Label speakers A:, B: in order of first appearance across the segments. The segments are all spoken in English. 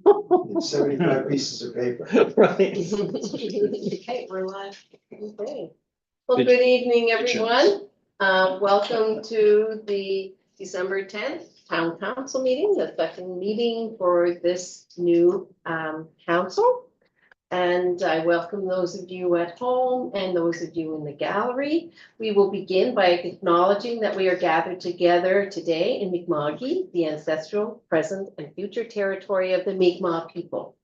A: in 75 pieces of paper.
B: Right.
C: Okay, we're live. Okay. Well, good evening, everyone. Welcome to the December 10th Town Council meeting, the second meeting for this new council. And I welcome those of you at home and those of you in the gallery. We will begin by acknowledging that we are gathered together today in Mi'kma'ki, the ancestral, present, and future territory of the Mi'kmaq people.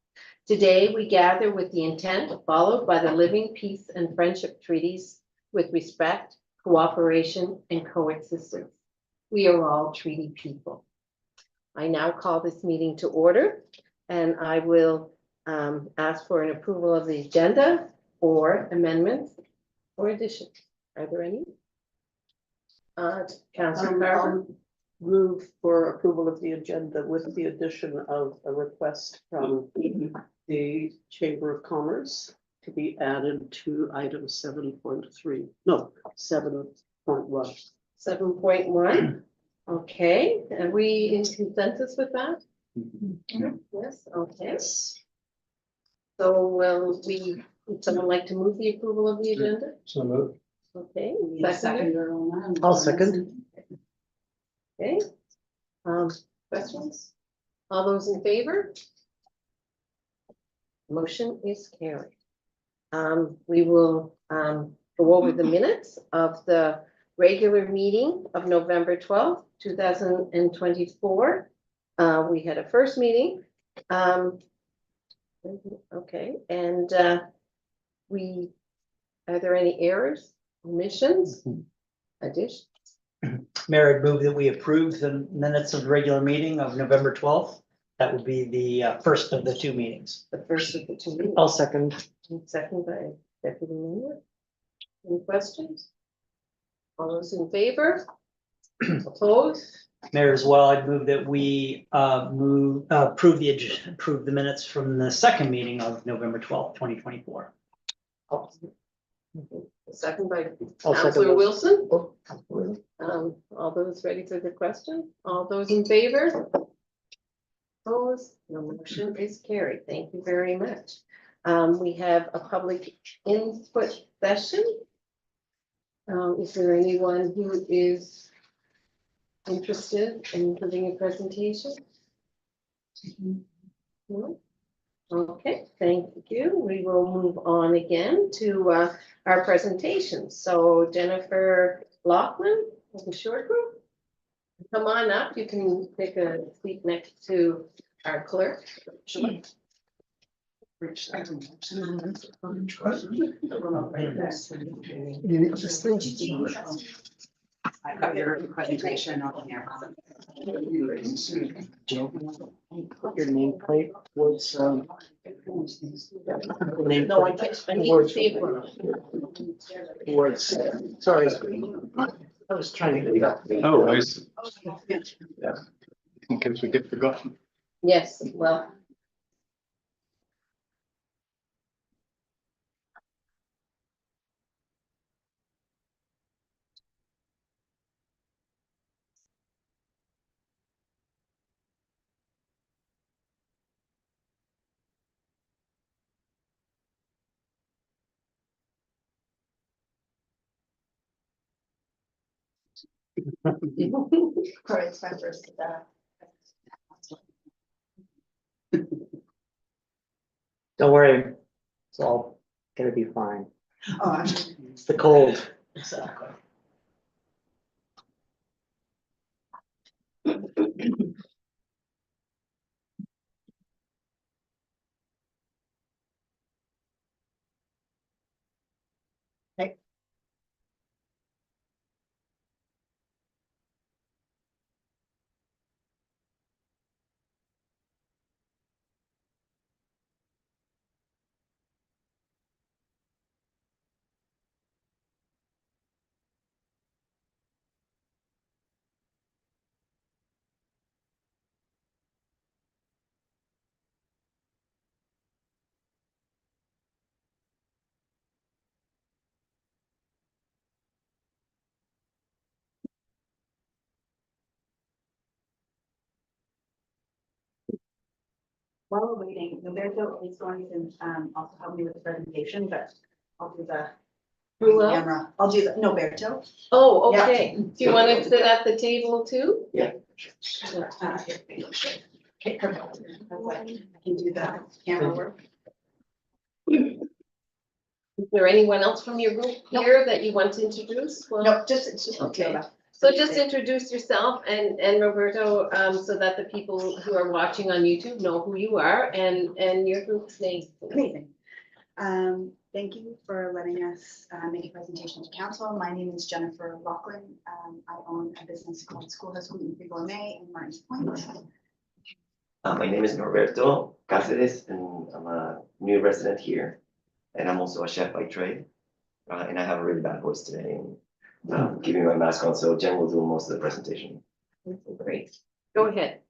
C: Today, we gather with the intent followed by the living peace and friendship treaties with respect, cooperation, and coexistence. We are all treaty people. I now call this meeting to order, and I will ask for an approval of the agenda or amendments or additions. Are there any? Councilor Carver?
B: Move for approval of the agenda with the addition of a request from the Chamber of Commerce to be added to item 7.3, no, 7.1.
C: 7.1. Okay, are we in consensus with that? Yes, okay. So will would someone like to move the approval of the agenda?
A: So moved.
C: Okay, second.
D: Seconder on that.
B: I'll second.
C: Okay. Questions? All those in favor? Motion is carried. We will go over the minutes of the regular meeting of November 12th, 2024. We had a first meeting. Okay, and are there any errors, omissions, additions?
E: Mayor, I'd move that we approve the minutes of the regular meeting of November 12th. That would be the first of the two meetings.
C: The first of the two meetings.
B: I'll second.
C: And second by Deputy Mayor. Any questions? All those in favor? Opposed?
E: Mayor, as well, I'd move that we approve the minutes from the second meeting of November 12th, 2024.
C: Second by
B: I'll second
C: Councilor
B: that.
C: Wilson. All those ready for the question? All those in favor? Opposed? No, motion is carried. Thank you very much. We have a public input session. Is there anyone who is interested in giving a presentation? No? Okay, thank you. We will move on again to our presentation. So Jennifer Laughlin of the Short Group, come on up. You can take a seat next to our clerk.
D: I got your presentation on there.
B: Your nameplate was,
C: No, I can't see it.
B: was, sorry. I was trying to get.
F: Oh, I see. Yeah. In case we get forgotten.
C: Yes, well.
D: Correct, my first,
B: Don't worry, it's all gonna be fine.
D: Oh,
B: It's the cold.
E: Exactly.
D: While we're waiting, Roberto is going to also help me with the presentation, but I'll do the
C: Who will?
D: camera. I'll do the, Roberto.
C: Oh,
D: Yeah.
C: okay. Do you want to sit at the table too?
D: Here we go. Okay, perfect. That's what I can do the camera work.
C: Is there anyone else from your group here that you want to introduce? Well,
D: No, it's just.
C: Okay. So just introduce yourself and Roberto, so that the people who are watching on YouTube know who you are and your group's name.
D: Amazing. Thank you for letting us make a presentation to council. My name is Jennifer Lachlan. I own a business called Schoolhouse Gluten Free Gourmet in Martins Point.
G: My name is Norberto Cáceres, and I'm a new resident here. And I'm also a chef by trade. And I have a really bad voice today, and keeping my mask on, so Jen will do most of the presentation.
C: Great. Go ahead.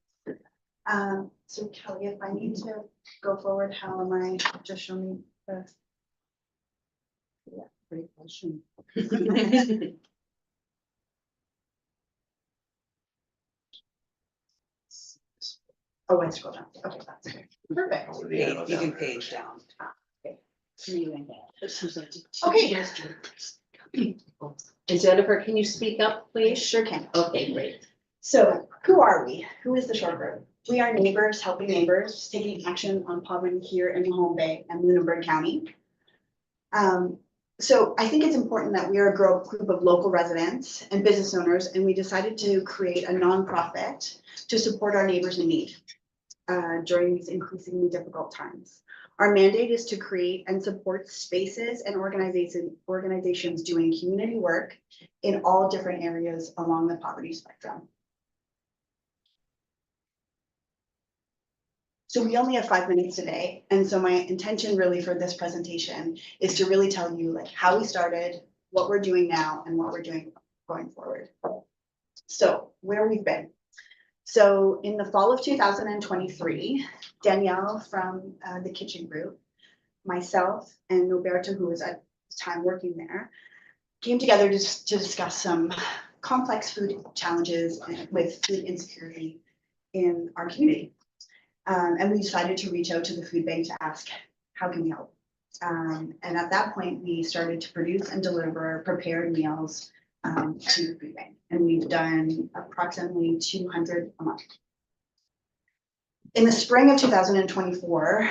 D: So Kelly, if I need to go forward, how am I, just show me the. Yeah, great question. Oh, I scroll down. Okay, that's good. Perfect.
G: So the arrow
D: You can
G: down.
D: page down. Okay. Amazing.
C: Okay. And Jennifer, can you speak up, please?
D: Sure can.
C: Okay, great.
D: So who are we? Who is the short group? We are neighbors helping neighbors, taking action on poverty here in Mahone Bay and Lunenburg County. So I think it's important that we are a group of local residents and business owners, and we decided to create a nonprofit to support our neighbors in need during these increasingly difficult times. Our mandate is to create and support spaces and organizations doing community work in all different areas along the poverty spectrum. So we only have 5 minutes today, and so my intention really for this presentation is to really tell you like how we started, what we're doing now, and what we're doing going forward. So where we've been. So in the fall of 2023, Danielle from the kitchen group, myself and Roberto, who was at the time working there, came together to discuss some complex food challenges with food insecurity in our community. And we decided to reach out to the food bank to ask, how can we help? And at that point, we started to produce and deliver prepared meals to the food bank. And we've done approximately 200 a month. In the spring of 2024,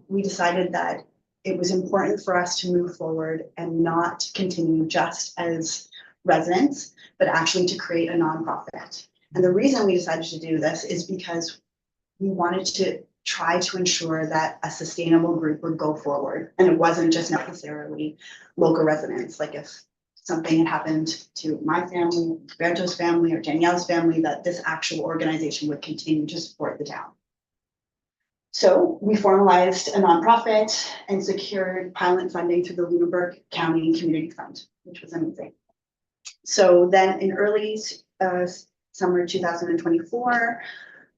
D: we decided that it was important for us to move forward and not continue just as residents, but actually to create a nonprofit. And the reason we decided to do this is because we wanted to try to ensure that a sustainable group would go forward. And it wasn't just necessarily local residents. Like if something had happened to my family, Roberto's family, or Danielle's family, that this actual organization would continue to support the town. So we formalized a nonprofit and secured pilot funding through the Lunenburg County Community Fund, which was amazing. So then in early summer 2024,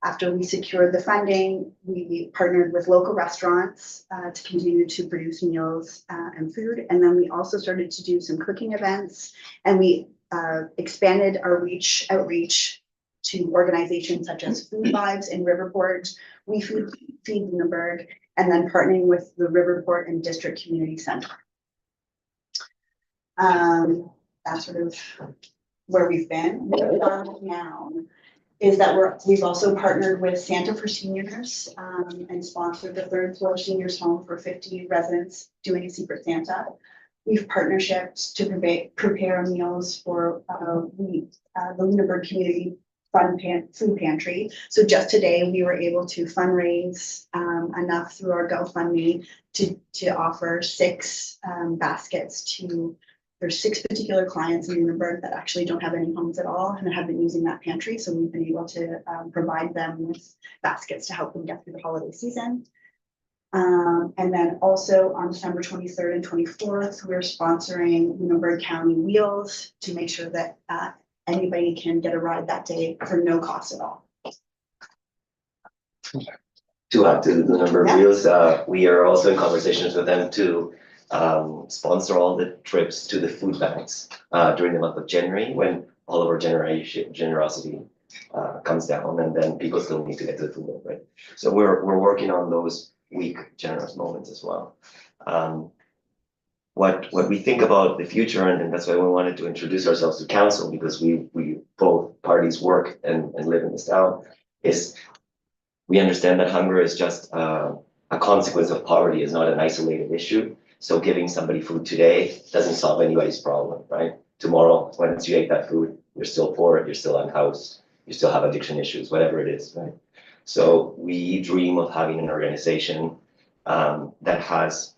D: after we secured the funding, we partnered with local restaurants to continue to produce meals and food. And then we also started to do some cooking events, and we expanded our outreach to organizations such as Food Vibes in Riverport, We Feed Lunenburg, and then partnering with the Riverport and District Community Center. That's sort of where we've been. Where we are now is that we've also partnered with Santa for Seniors and sponsored the 3rd floor seniors home for 50 residents doing a Secret Santa. We've partnerships to prepare meals for the Lunenburg Community Fund Food Pantry. So just today we were able to fundraise enough through our GoFundMe to offer 6 baskets to. There's 6 particular clients in Lunenburg that actually don't have any homes at all and have been using that pantry. So we've been able to provide them with baskets to help them get through the holiday season. And then also on December 23rd and 24th, we're sponsoring Lunenburg County Wheels to make sure that anybody can get a ride that day for no cost at all.
G: To add to the number of
D: Yeah.
G: wheels, we are also in conversations with them to sponsor all the trips to the food banks during the month of January, when all of our generosity comes down, and then people still need to get to the food, right? So we're working on those weak, generous moments as well. What we think about the future, and that's why we wanted to introduce ourselves to council, because we both parties work and live in this town, is we understand that hunger is just a consequence of poverty, is not an isolated issue. So giving somebody food today doesn't solve anybody's problem, right? Tomorrow, once you ate that food, you're still poor, you're still unhoused, you still have addiction issues, whatever it is, right? So we dream of having an organization that has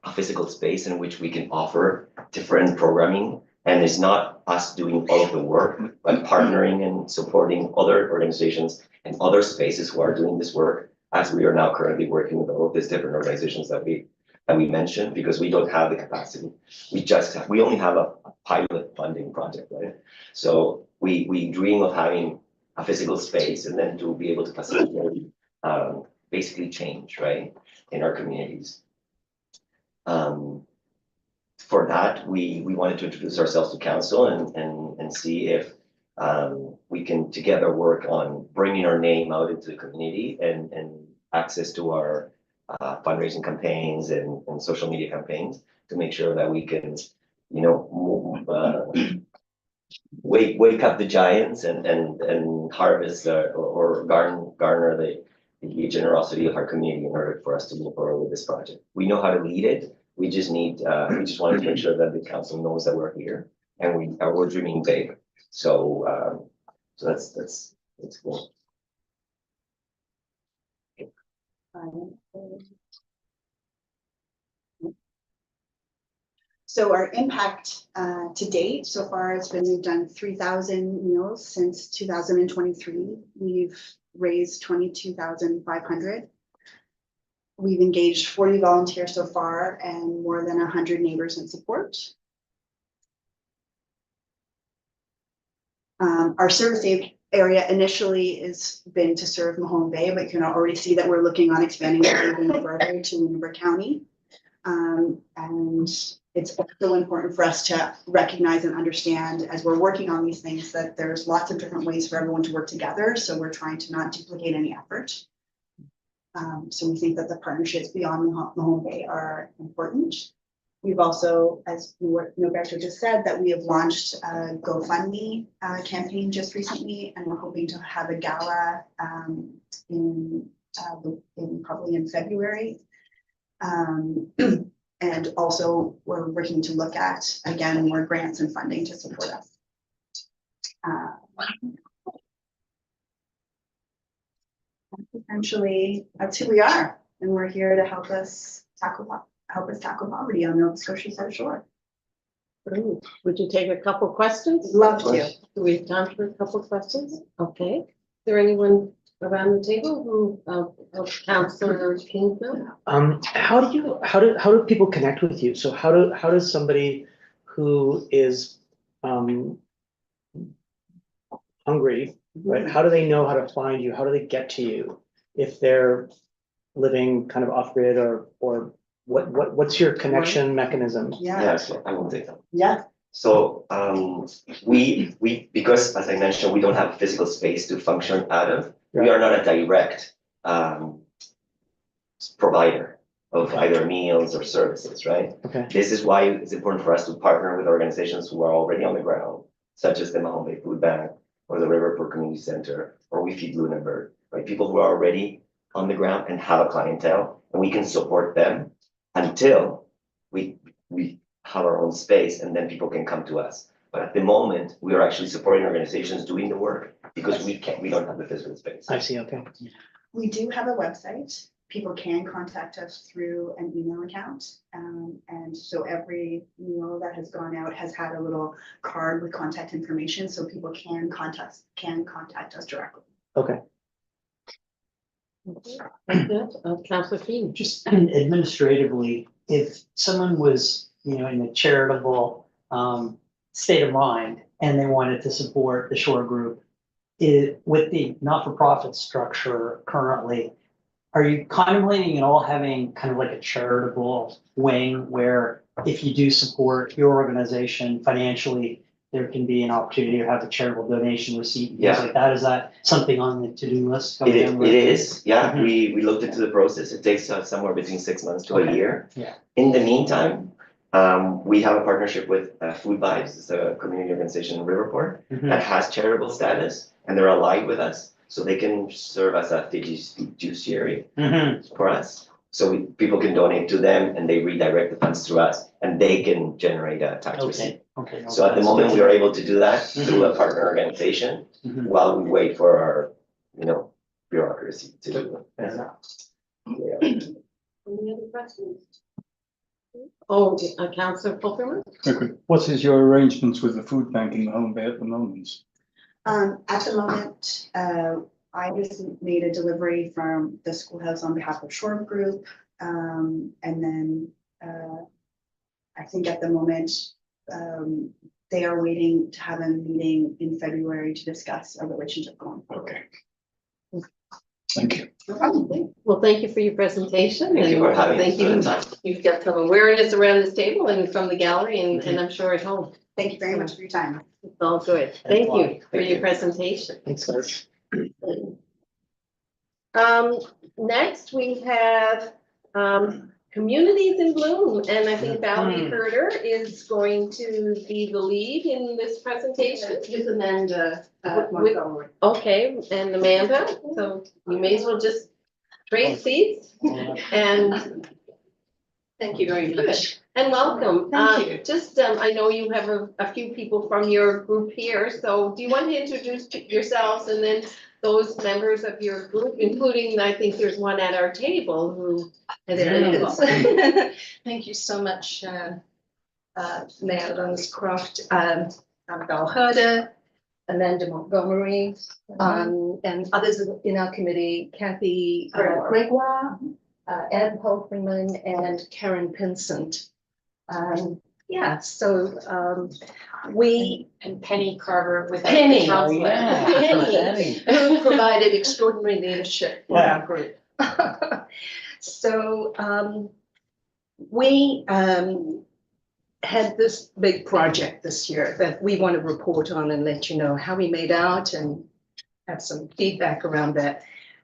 G: a physical space in which we can offer different programming, and it's not us doing all of the work, but partnering and supporting other organizations and other spaces who are doing this work, as we are now currently working with all of these different organizations that we mentioned, because we don't have the capacity. We only have a pilot funding project, right? So we dream of having a physical space, and then to be able to facilitate basically change, right, in our communities. For that, we wanted to introduce ourselves to council and see if we can together work on bringing our name out into the community and access to our fundraising campaigns and social media campaigns, to make sure that we can, you know, wake up the giants and harvest or garner the generosity of our community in order for us to move forward with this project. We know how to lead it. We just wanted to make sure that the council knows that we're here and we're dreaming big. So that's cool.
D: So our impact to date so far has been, we've done 3,000 meals since 2023. We've raised 22,500. We've engaged 40 volunteers so far and more than 100 neighbors in support. Our service area initially has been to serve Mahone Bay, but you can already see that we're looking on expanding even further to Lunenburg County. And it's also important for us to recognize and understand, as we're working on these things, that there's lots of different ways for everyone to work together. So we're trying to not duplicate any effort. So we think that the partnerships beyond Mahone Bay are important. We've also, as Norberto just said, that we have launched a GoFundMe campaign just recently, and we're hoping to have a gala in probably in February. And also we're working to look at, again, more grants and funding to support us. Essentially, that's who we are, and we're here to help us tackle poverty on Nova Scotia South Shore.
B: Would you take a couple questions?
D: Love to.
C: Do we have time for a couple of questions? Okay. Is there anyone around the table who Councillor Kingsmill?
H: How do people connect with you? So how does somebody who is hungry, right? How do they know how to find you? How do they get to you if they're living kind of off grid, or what's your connection mechanism?
G: Yeah, so I will take that.
D: Yeah.
G: So we because, as I mentioned, we don't have a physical space to function out of. We are not a direct provider of either meals or services, right?
H: Okay.
G: This is why it's important for us to partner with organizations who are already on the ground, such as the Mahone Bay Food Bank or the Riverport Community Center, or We Feed Lunenburg, right? People who are already on the ground and have a clientele, and we can support them until we have our own space, and then people can come to us. But at the moment, we are actually supporting organizations doing the work because we don't have the physical space.
H: I see, okay.
D: We do have a website. People can contact us through an email account. And so every meal that has gone out has had a little card with contact information, so people can contact us directly.
H: Okay.
C: Councillor Keen.
E: Just administratively, if someone was, in a charitable state of mind and they wanted to support the Shore Group, with the not-for-profit structure currently, are you contemplating at all having kind of like a charitable wing where if you do support your organization financially, there can be an opportunity to have a charitable donation receipt and
G: Yeah.
E: things like that. Is that something on the to-do list?
G: It
E: coming
G: is,
E: down the
G: it
E: road?
G: is, yeah,
E: Mhm.
G: we looked into the process, it takes somewhere between 6 months to a
E: Okay.
G: year.
E: Yeah.
G: In the meantime, we have a partnership with Food Vibes, it's a community organization in Riverport
E: Mhm.
G: that has charitable status, and they're allied with us, so they can serve as a fiduciary
E: Mhm.
G: for us. So people can donate to them and they redirect the funds through us, and they can generate a tax receipt.
E: Okay. Okay.
G: So at the moment, we are able to do that through a partner organization
E: Mhm.
G: while we wait for our, bureaucracy to.
E: Yeah.
G: Yeah.
C: Any other questions? Oh, Councillor Fulkerman?
F: Okay, what is your arrangements with the food bank in Home Bay at the moment?
D: At the moment, I just made a delivery from the schoolhouse on behalf of Shore Group. And then, I think at the moment, they are waiting to have a meeting in February to discuss our relationship going forward.
F: Okay. Thank you.
D: No problem.
C: Well, thank you for your presentation.
G: Thank you for
C: and
G: having us
C: Thank
G: for the
C: you.
G: time.
C: You've got some awareness around this table and from the gallery and I'm sure at home.
D: Thank you very much for your time.
C: It's all good. Thank
E: a lot.
C: you for your presentation.
H: Thanks, guys.
C: Next we have, Communities in Bloom, and I think Valerie Herder is going to be the lead in this presentation.
B: With Amanda
C: With-
B: Montgomery.
C: Okay, and Amanda, so you may as well just trade seats and
B: Thank you very much.
C: and welcome.
B: Thank you.
C: Just, I know you have a few people from your group here, so do you want to introduce yourselves and then those members of your group, including, I think there's one at our table who.
I: There it is. Thank you so much, Mayor Ravenscroft, I'm Val Herder, Amanda Montgomery, and others in our committee, Kathy Gregoire, Ann Polfreeman, and Karen Pinsent. Yeah, so we. And Penny Carver with
E: Oh,
I: Penny.
E: yeah.
I: Penny, who provided extraordinary leadership for our group. So we had this big project this year that we want to report on and let you know how we made out and have some feedback around that.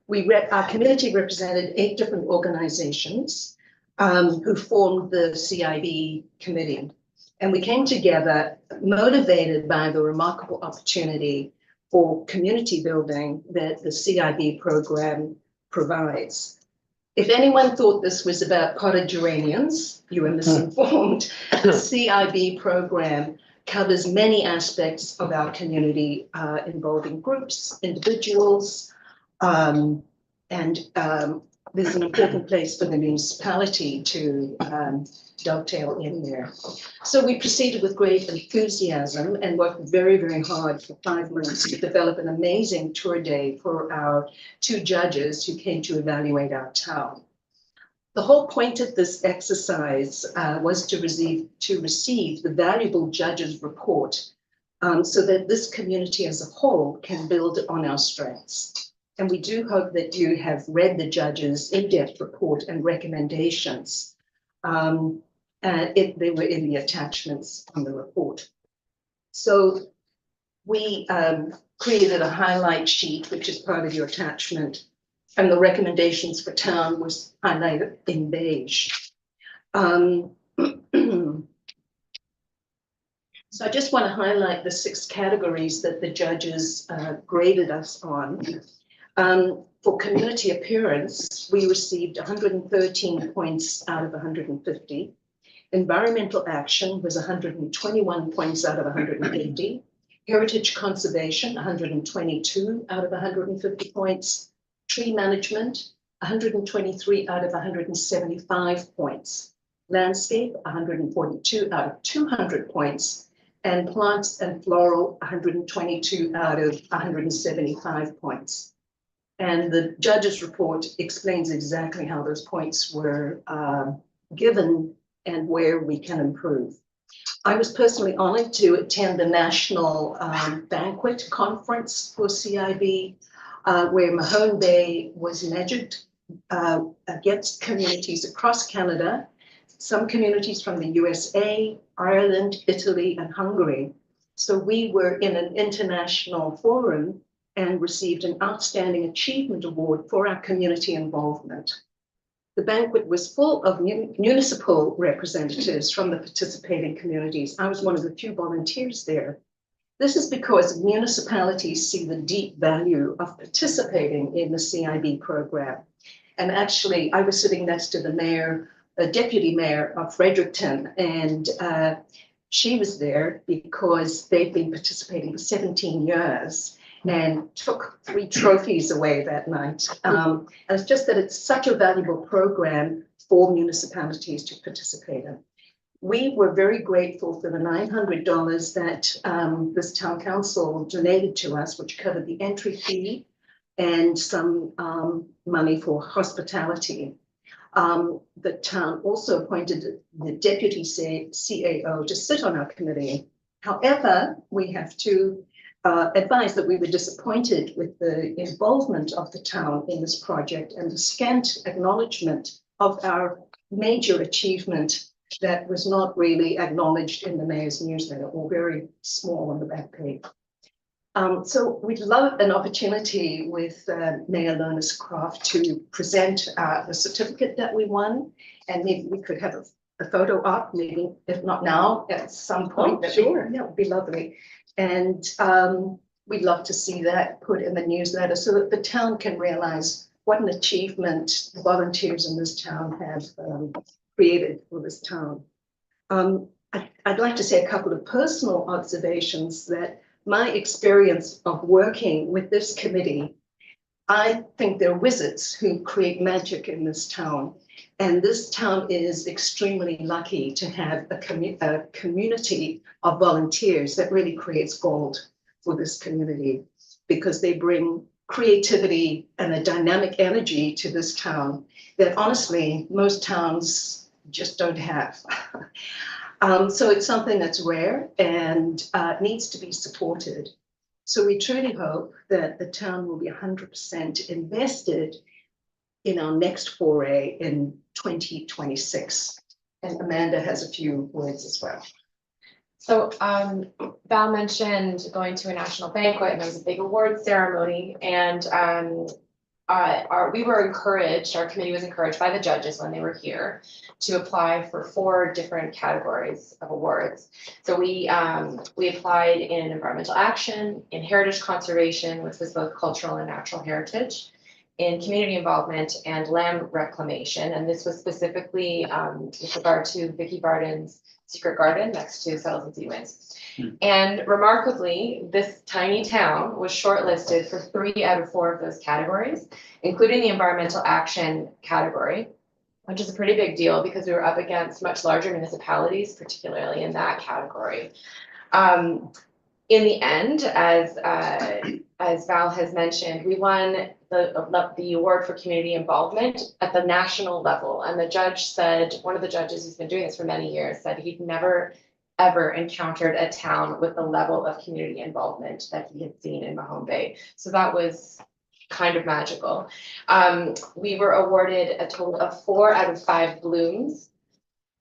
I: Our community represented 8 different organizations who formed the CIB committee. And we came together motivated by the remarkable opportunity for community building that the CIB program provides. If anyone thought this was about potted geraniums, you were misinformed. The CIB program covers many aspects of our community involving groups, individuals, and there's an important place for the municipality to dovetail in there. So we proceeded with great enthusiasm and worked very, very hard for 5 months to develop an amazing tour day for our 2 judges who came to evaluate our town. The whole point of this exercise was to receive the valuable judges' report so that this community as a whole can build on our strengths. And we do hope that you have read the judges' in-depth report and recommendations. They were in the attachments on the report. So we created a highlight sheet, which is part of your attachment, and the recommendations for town was highlighted in beige. So I just want to highlight the 6 categories that the judges graded us on. For community appearance, we received 113 points out of 150. Environmental action was 121 points out of 150. Heritage conservation, 122 out of 150 points. Tree management, 123 out of 175 points. Landscape, 142 out of 200 points. And plants and floral, 122 out of 175 points. And the judge's report explains exactly how those points were given and where we can improve. I was personally honored to attend the national banquet conference for CIB, where Mahone Bay was measured against communities across Canada, some communities from the USA, Ireland, Italy, and Hungary. So we were in an international forum and received an Outstanding Achievement Award for our community involvement. The banquet was full of municipal representatives from the participating communities. I was one of the few volunteers there. This is because municipalities see the deep value of participating in the CIB program. And actually, I was sitting next to the mayor, deputy mayor of Fredericton, and she was there because they've been participating for 17 years and took 3 trophies away that night. And it's just that it's such a valuable program for municipalities to participate in. We were very grateful for the $900 that this town council donated to us, which covered the entry fee and some money for hospitality. The town also appointed the deputy CAO to sit on our committee. However, we have to advise that we were disappointed with the involvement of the town in this project and the scant acknowledgement of our major achievement that was not really acknowledged in the mayor's newsletter, or very small on the back page. So we'd love an opportunity with Mayor Lernis Croft to present the certificate that we won, and maybe we could have a photo op, maybe if not now, at some point.
C: Oh, sure.
I: That would be lovely. And we'd love to see that put in the newsletter so that the town can realize what an achievement the volunteers in this town have created for this town. I'd like to say a couple of personal observations that my experience of working with this committee, I think they're wizards who create magic in this town. And this town is extremely lucky to have a community of volunteers that really creates gold for this community, because they bring creativity and a dynamic energy to this town that honestly most towns just don't have. So it's something that's rare and needs to be supported. So we truly hope that the town will be 100% invested in our next foray in 2026. And Amanda has a few words as well.
J: So Val mentioned going to a national banquet, and there was a big award ceremony, and we were encouraged, our committee was encouraged by the judges when they were here to apply for 4 different categories of awards. So we applied in environmental action, in heritage conservation, which was both cultural and natural heritage, in community involvement, and land reclamation. And this was specifically with regard to Vicky Barden's secret garden next to Settles and Seawinds. And remarkably, this tiny town was shortlisted for 3 out of 4 of those categories, including the environmental action category, which is a pretty big deal because we were up against much larger municipalities, particularly in that category. In the end, as Val has mentioned, we won the award for community involvement at the national level. And the judge said, one of the judges who's been doing this for many years, said he'd never ever encountered a town with the level of community involvement that he had seen in Mahone Bay. So that was kind of magical. We were awarded a total of 4 out of 5 blooms.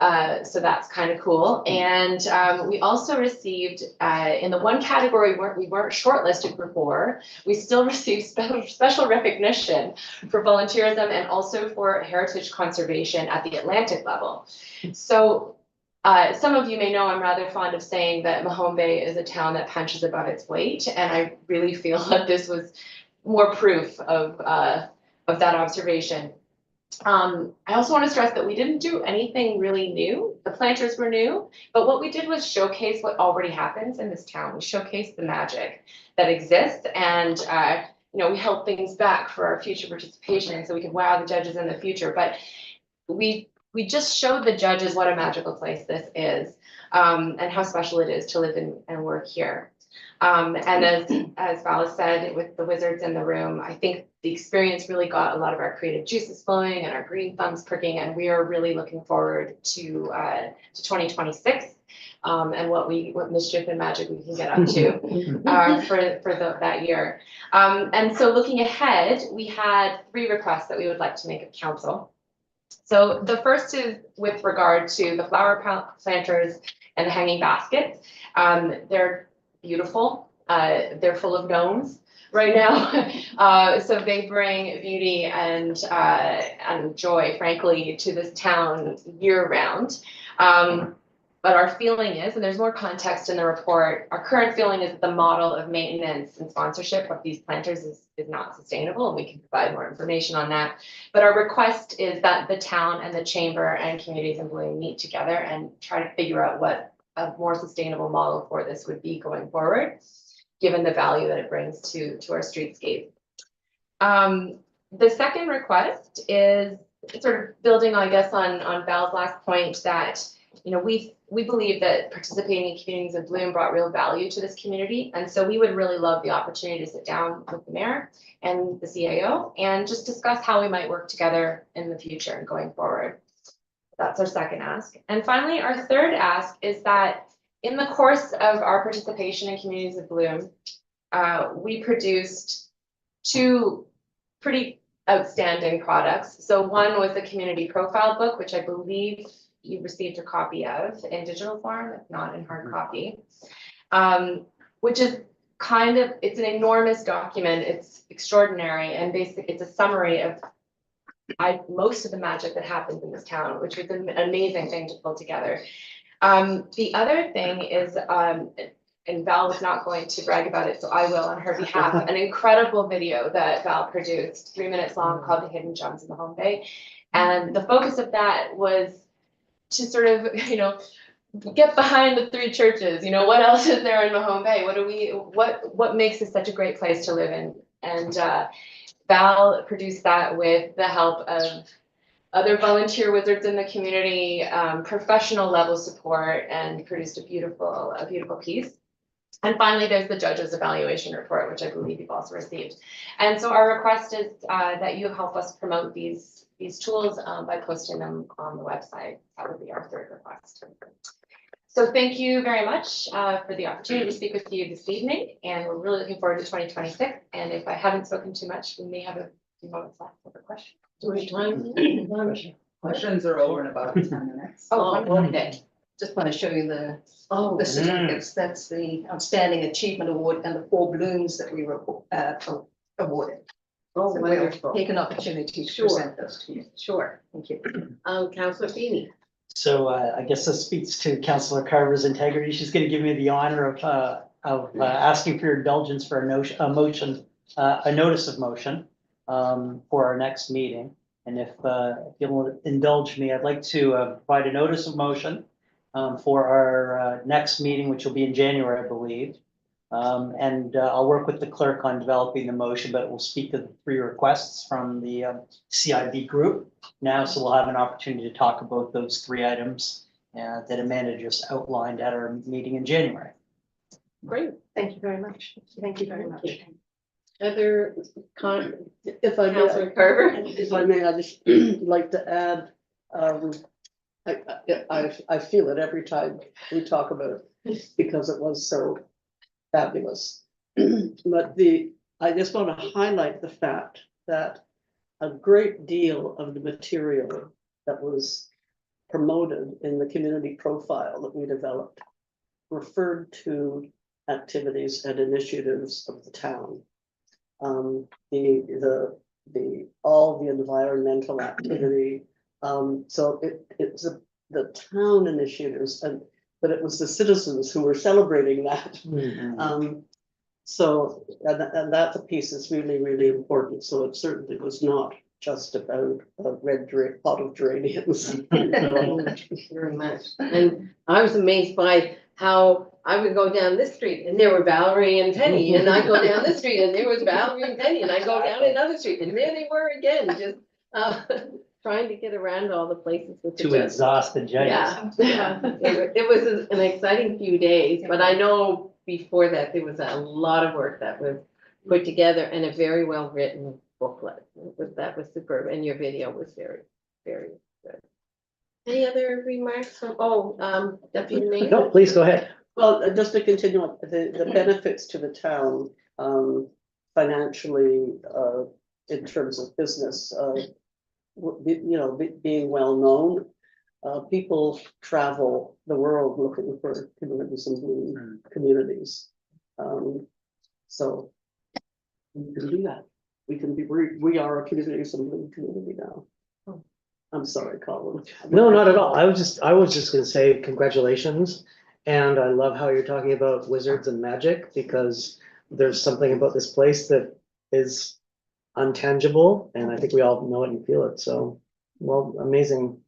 J: So that's kind of cool. And we also received, in the one category we weren't shortlisted for, we still received special recognition for volunteerism and also for heritage conservation at the Atlantic level. So some of you may know I'm rather fond of saying that Mahone Bay is a town that punches above its weight, and I really feel that this was more proof of that observation. I also want to stress that we didn't do anything really new. The planters were new, but what we did was showcase what already happens in this town. We showcased the magic that exists, and we held things back for our future participation so we could wow the judges in the future. But we just showed the judges what a magical place this is, and how special it is to live and work here. And as Val said, with the wizards in the room, I think the experience really got a lot of our creative juices flowing and our green thumbs pricking, and we are really looking forward to 2026 and what mischief and magic we can get up to for that year. And so looking ahead, we had 3 requests that we would like to make of council. So the first is with regard to the flower planters and the hanging baskets. beautiful. They're full of gnomes right now. So they bring beauty and joy, frankly, to this town year round. But our feeling is, and there's more context in the report, our current feeling is that the model of maintenance and sponsorship of these planters is not sustainable, and we can provide more information on that. But our request is that the town and the chamber and Communities in Bloom meet together and try to figure out what a more sustainable model for this would be going forward, given the value that it brings to our streetscape. The second request is sort of building, I guess, on Val's last point that, you know, we believe that participating in Communities in Bloom brought real value to this community. And so we would really love the opportunity to sit down with the mayor and the CAO and just discuss how we might work together in the future and going forward. That's our second ask. And finally, our third ask is that in the course of our participation in Communities in Bloom, we produced 2 pretty outstanding products. So one was the community profile book, which I believe you received a copy of in digital form, if not in hard copy, which is it's an enormous document. It's extraordinary, and basically it's a summary of most of the magic that happens in this town, which was an amazing thing to pull together. The other thing is, and Val was not going to brag about it, so I will on her behalf, an incredible video that Val produced, 3 minutes long, called The Hidden Gems in the Home Bay. And the focus of that was to sort of, you know, get behind the 3 churches. You know, what else is there in Mahone Bay? What makes this such a great place to live in? And Val produced that with the help of other volunteer wizards in the community, professional level support, and produced a beautiful piece. And finally, there's the judge's evaluation report, which I believe you've also received. And so our request is that you help us promote these tools by posting them on the website. That would be our third request. So thank you very much for the opportunity to speak with you this evening, and we're really looking forward to 2026. And if I haven't spoken too much, we may have a few moments left for questions.
B: Do we have time?
I: Questions are over in about 10 minutes.
J: Oh, one day.
I: Just want to show you the
B: Oh,
I: certificates. That's the Outstanding Achievement Award and the 4 balloons that we were awarded.
B: oh,
I: So we'll
B: wonderful.
I: take an opportunity to
C: Sure.
I: present those to you.
C: Sure.
I: Thank you.
C: Councillor Feeney.
E: So I guess this speaks to Councillor Carver's integrity. She's going to give me the honor of asking for your indulgence for a notice of motion for our next meeting. And if you'll indulge me, I'd like to provide a notice of motion for our next meeting, which will be in January, I believe. And I'll work with the clerk on developing the motion, but we'll speak to the 3 requests from the CIB group now. So we'll have an opportunity to talk about those 3 items that Amanda just outlined at our meeting in January.
C: Great.
I: Thank you very much. Thank you very much.
C: Other
B: If I
C: Councillor
B: may,
C: Carver.
B: I just like to add, I feel it every time we talk about it because it was so fabulous. But I just want to highlight the fact that a great deal of the material that was promoted in the community profile that we developed referred to activities and initiatives of the town. All the environmental activity. So it's the town initiatives, but it was the citizens who were celebrating that. So and that the piece is really, really important. So it certainly was not just about a pot of geraniums.
C: Thank you very much. And I was amazed by how I would go down this street and there were Valerie and Penny, and I go down this street and there was Valerie and Penny, and I go down another street and there they were again, just trying to get around all the places with the
E: To
C: judge.
E: exhaust the judges.
C: Yeah. It was an exciting few days, but I know before that there was a lot of work that was put together and a very well written booklet. That was superb, and your video was very, very good. Any other remarks from, Deputy Mayor?
H: No, please go ahead.
B: Well, just to continue on, the benefits to the town, financially, in terms of business, being well known. People travel the world looking for communities and bloom communities. So we can do that. We can be, we are a community assembly community now. I'm sorry, Colin.
H: No, not at all. I was just gonna say congratulations. And I love how you're talking about wizards and magic, because there's something about this place that is untangible, and I think we all know it and feel it. So, well, amazing.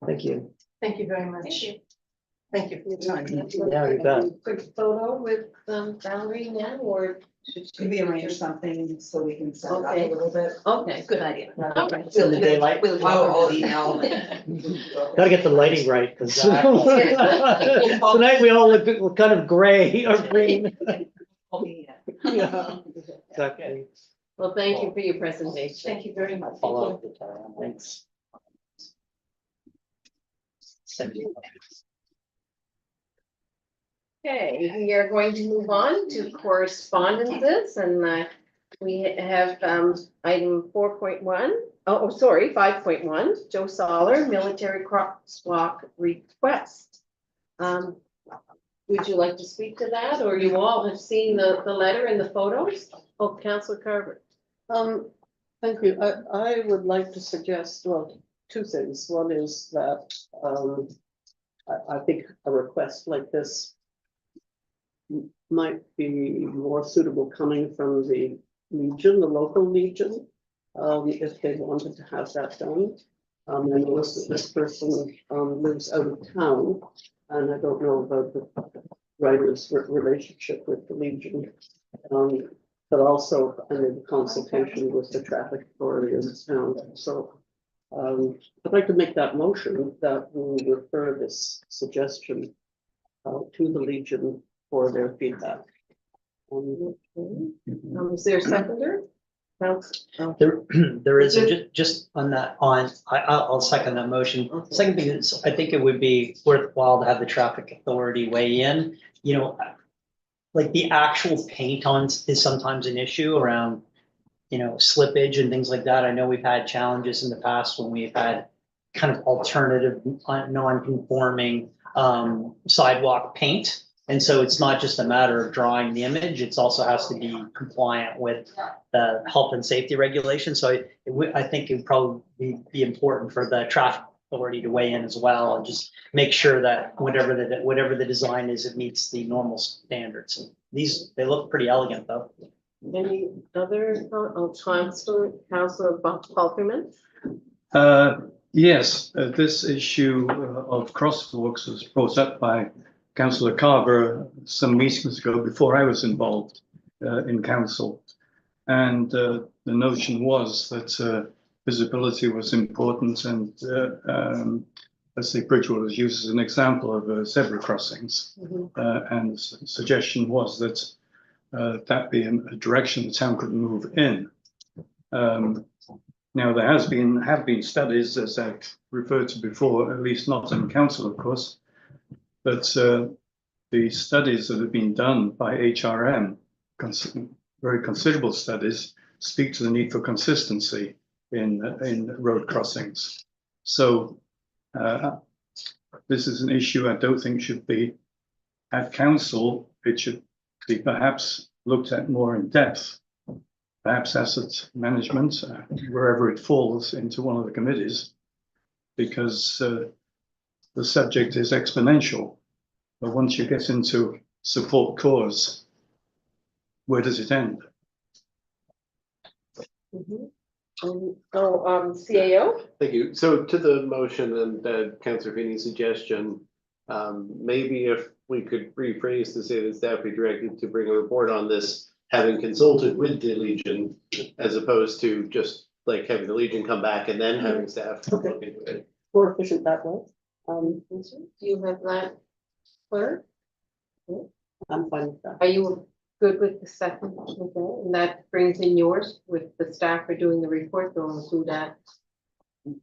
H: Thank you.
I: Thank you very much.
C: Thank you.
I: Thank you for your time.
H: Yeah, you bet.
C: Quick photo with Valerie now, or?
D: Could we arrange something so we can set it up
C: Okay.
D: a little bit?
C: Okay, good idea. All right.
E: In the daylight.
D: I'll email.
H: Gotta get the lighting right, because tonight we all look kind of gray or green. Yeah, exactly.
C: Well, thank you for your presentation.
I: Thank you very much.
E: Follow up the time.
H: Thanks.
C: Okay, we are going to move on to correspondences, and we have item 4.1. Oh, sorry, 5.1, Joe Soller, military crosswalk request. Would you like to speak to that, or you all have seen the letter and the photos? Oh, Councillor Carver.
B: Thank you. I would like to suggest, well, two things. One is that, I think a request like this might be more suitable coming from the Legion, the local Legion, if they wanted to have that done. I know this person lives out of town, and I don't know about the writer's relationship with the Legion. But also under the consultation with the traffic authority in the town. So I'd like to make that motion that we refer this suggestion to the Legion for their feedback.
C: Is there a seconder?
E: There is, just on that, I'll second that motion.
C: Okay.
E: Second thing is, I think it would be worthwhile to have the traffic authority weigh in, like the actual paint on is sometimes an issue around, slippage and things like that. I know we've had challenges in the past when we've had kind of alternative, non-conforming sidewalk paint. And so it's not just a matter of drawing the image, it also has to be compliant with the health and safety regulations. So I think it would probably be important for the traffic authority to weigh in as well, and just make sure that whatever the design is, it meets the normal standards. And they look pretty elegant though.
C: Any other, Councillor Palfreyman?
F: Yes, this issue of crosswalks was brought up by Councillor Carver some meetings ago before I was involved in council. And the notion was that visibility was important, and let's say Bridgewater was used as an example of zebra crossings. And the suggestion was that that be a direction the town could move in. Now, there have been studies, as I've referred to before, at least not in council, of course, but the studies that have been done by HRM, very considerable studies, speak to the need for consistency in road crossings. So this is an issue I don't think should be at council. It should be perhaps looked at more in depth, perhaps asset management, wherever it falls into one of the committees, because the subject is exponential. But once you get into support cause, where does it end?
C: CAO?
K: Thank you. So to the motion and Councillor Feeney's suggestion, maybe if we could rephrase to say that staff be directed to bring a report on this, having consulted with the Legion, as opposed to just like having the Legion come back and then having staff look into it.
B: More efficient that way.
C: Do you have that, Claire?
B: I'm fine with that.
C: Are you good with the second? Okay, and that brings in yours with the staff for doing the report, they'll include that.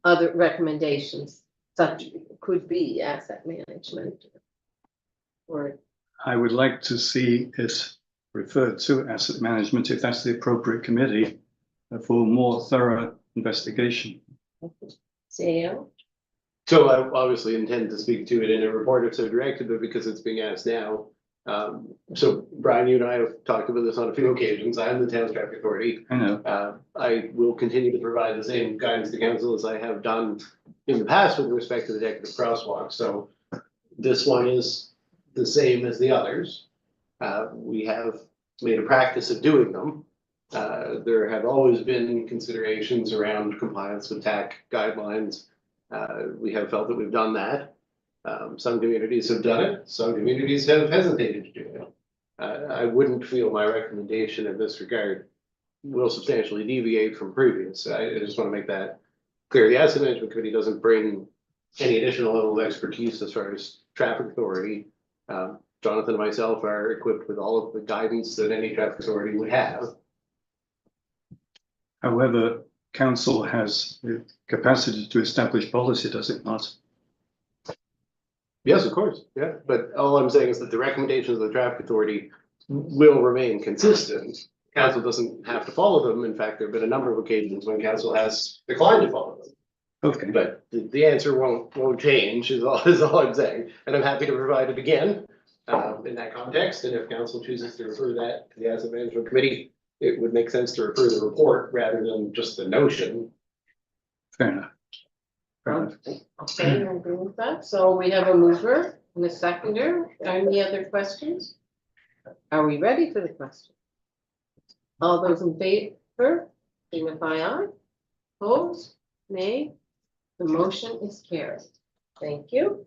C: Other recommendations, such could be asset management. Or
F: I would like to see it referred to asset management, if that's the appropriate committee, for more thorough investigation.
C: CAO?
K: So I obviously intend to speak to it in a report if so directed, but because it's being asked now, So Brian, you and I have talked about this on a few occasions. I'm the town's traffic authority.
F: I know.
K: I will continue to provide the same guidance to council as I have done in the past with respect to the decorative crosswalk. So this one is the same as the others. We have made a practice of doing them. There have always been considerations around compliance with TAC guidelines. We have felt that we've done that. Some communities have done it, some communities have hesitated to do it. I wouldn't feel my recommendation in this regard will substantially deviate from previous. I just want to make that clear. The Asset Management Committee doesn't bring any additional level of expertise as far as traffic authority. Jonathan and myself are equipped with all of the guidance that any traffic authority would have.
F: However, council has the capacity to establish policy, does it not?
K: Yes, of course, yeah, but all I'm saying is that the recommendations of the traffic authority will remain consistent. Council doesn't have to follow them. In fact, there have been a number of occasions when council has declined to follow them.
F: Okay.
K: But the answer won't change is all I'm saying, and I'm happy to provide it again in that context, and if council chooses to refer that to the Asset Management Committee, it would make sense to refer the report rather than just the notion.
F: Fair enough. Fair enough.
C: Okay, I agree with that. So we have a mover and a seconder. Any other questions? Are we ready for the question? All those in favor, signify aye. Opposed, nay. The motion is carried. Thank you.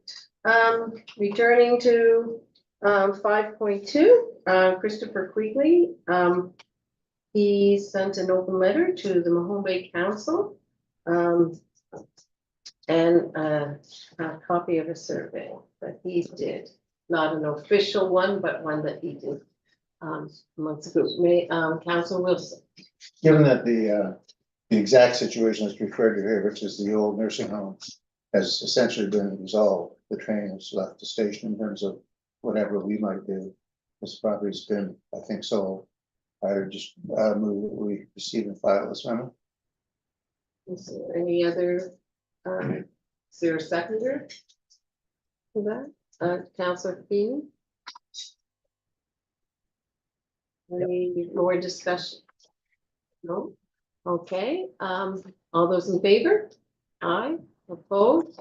C: Returning to 5.2, Christopher Quigley. He sent an open letter to the Mahone Bay Council. And a copy of a survey that he did, not an official one, but one that he did months ago. Council Wilson.
A: Given that the exact situation is referred to here, which is the old nursing home, has essentially been resolved. The train has left the station in terms of whatever we might do. This property's been, I think, sold. I would just move that we receive and file this memo.
C: Is there any other, is there a seconder for that? Councilor Feeney? Any more discussion? No? Okay, all those in favor? Aye, opposed?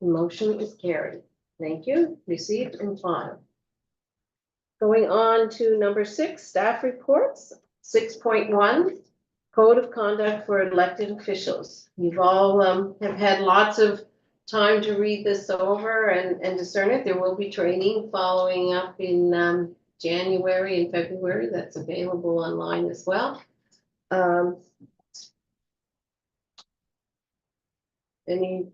C: The motion is carried. Thank you. Received and filed. Going on to number 6, staff reports. 6.1, Code of Conduct for Elected Officials. You've all have had lots of time to read this over and discern it. There will be training following up in January and February that's available online as well. Any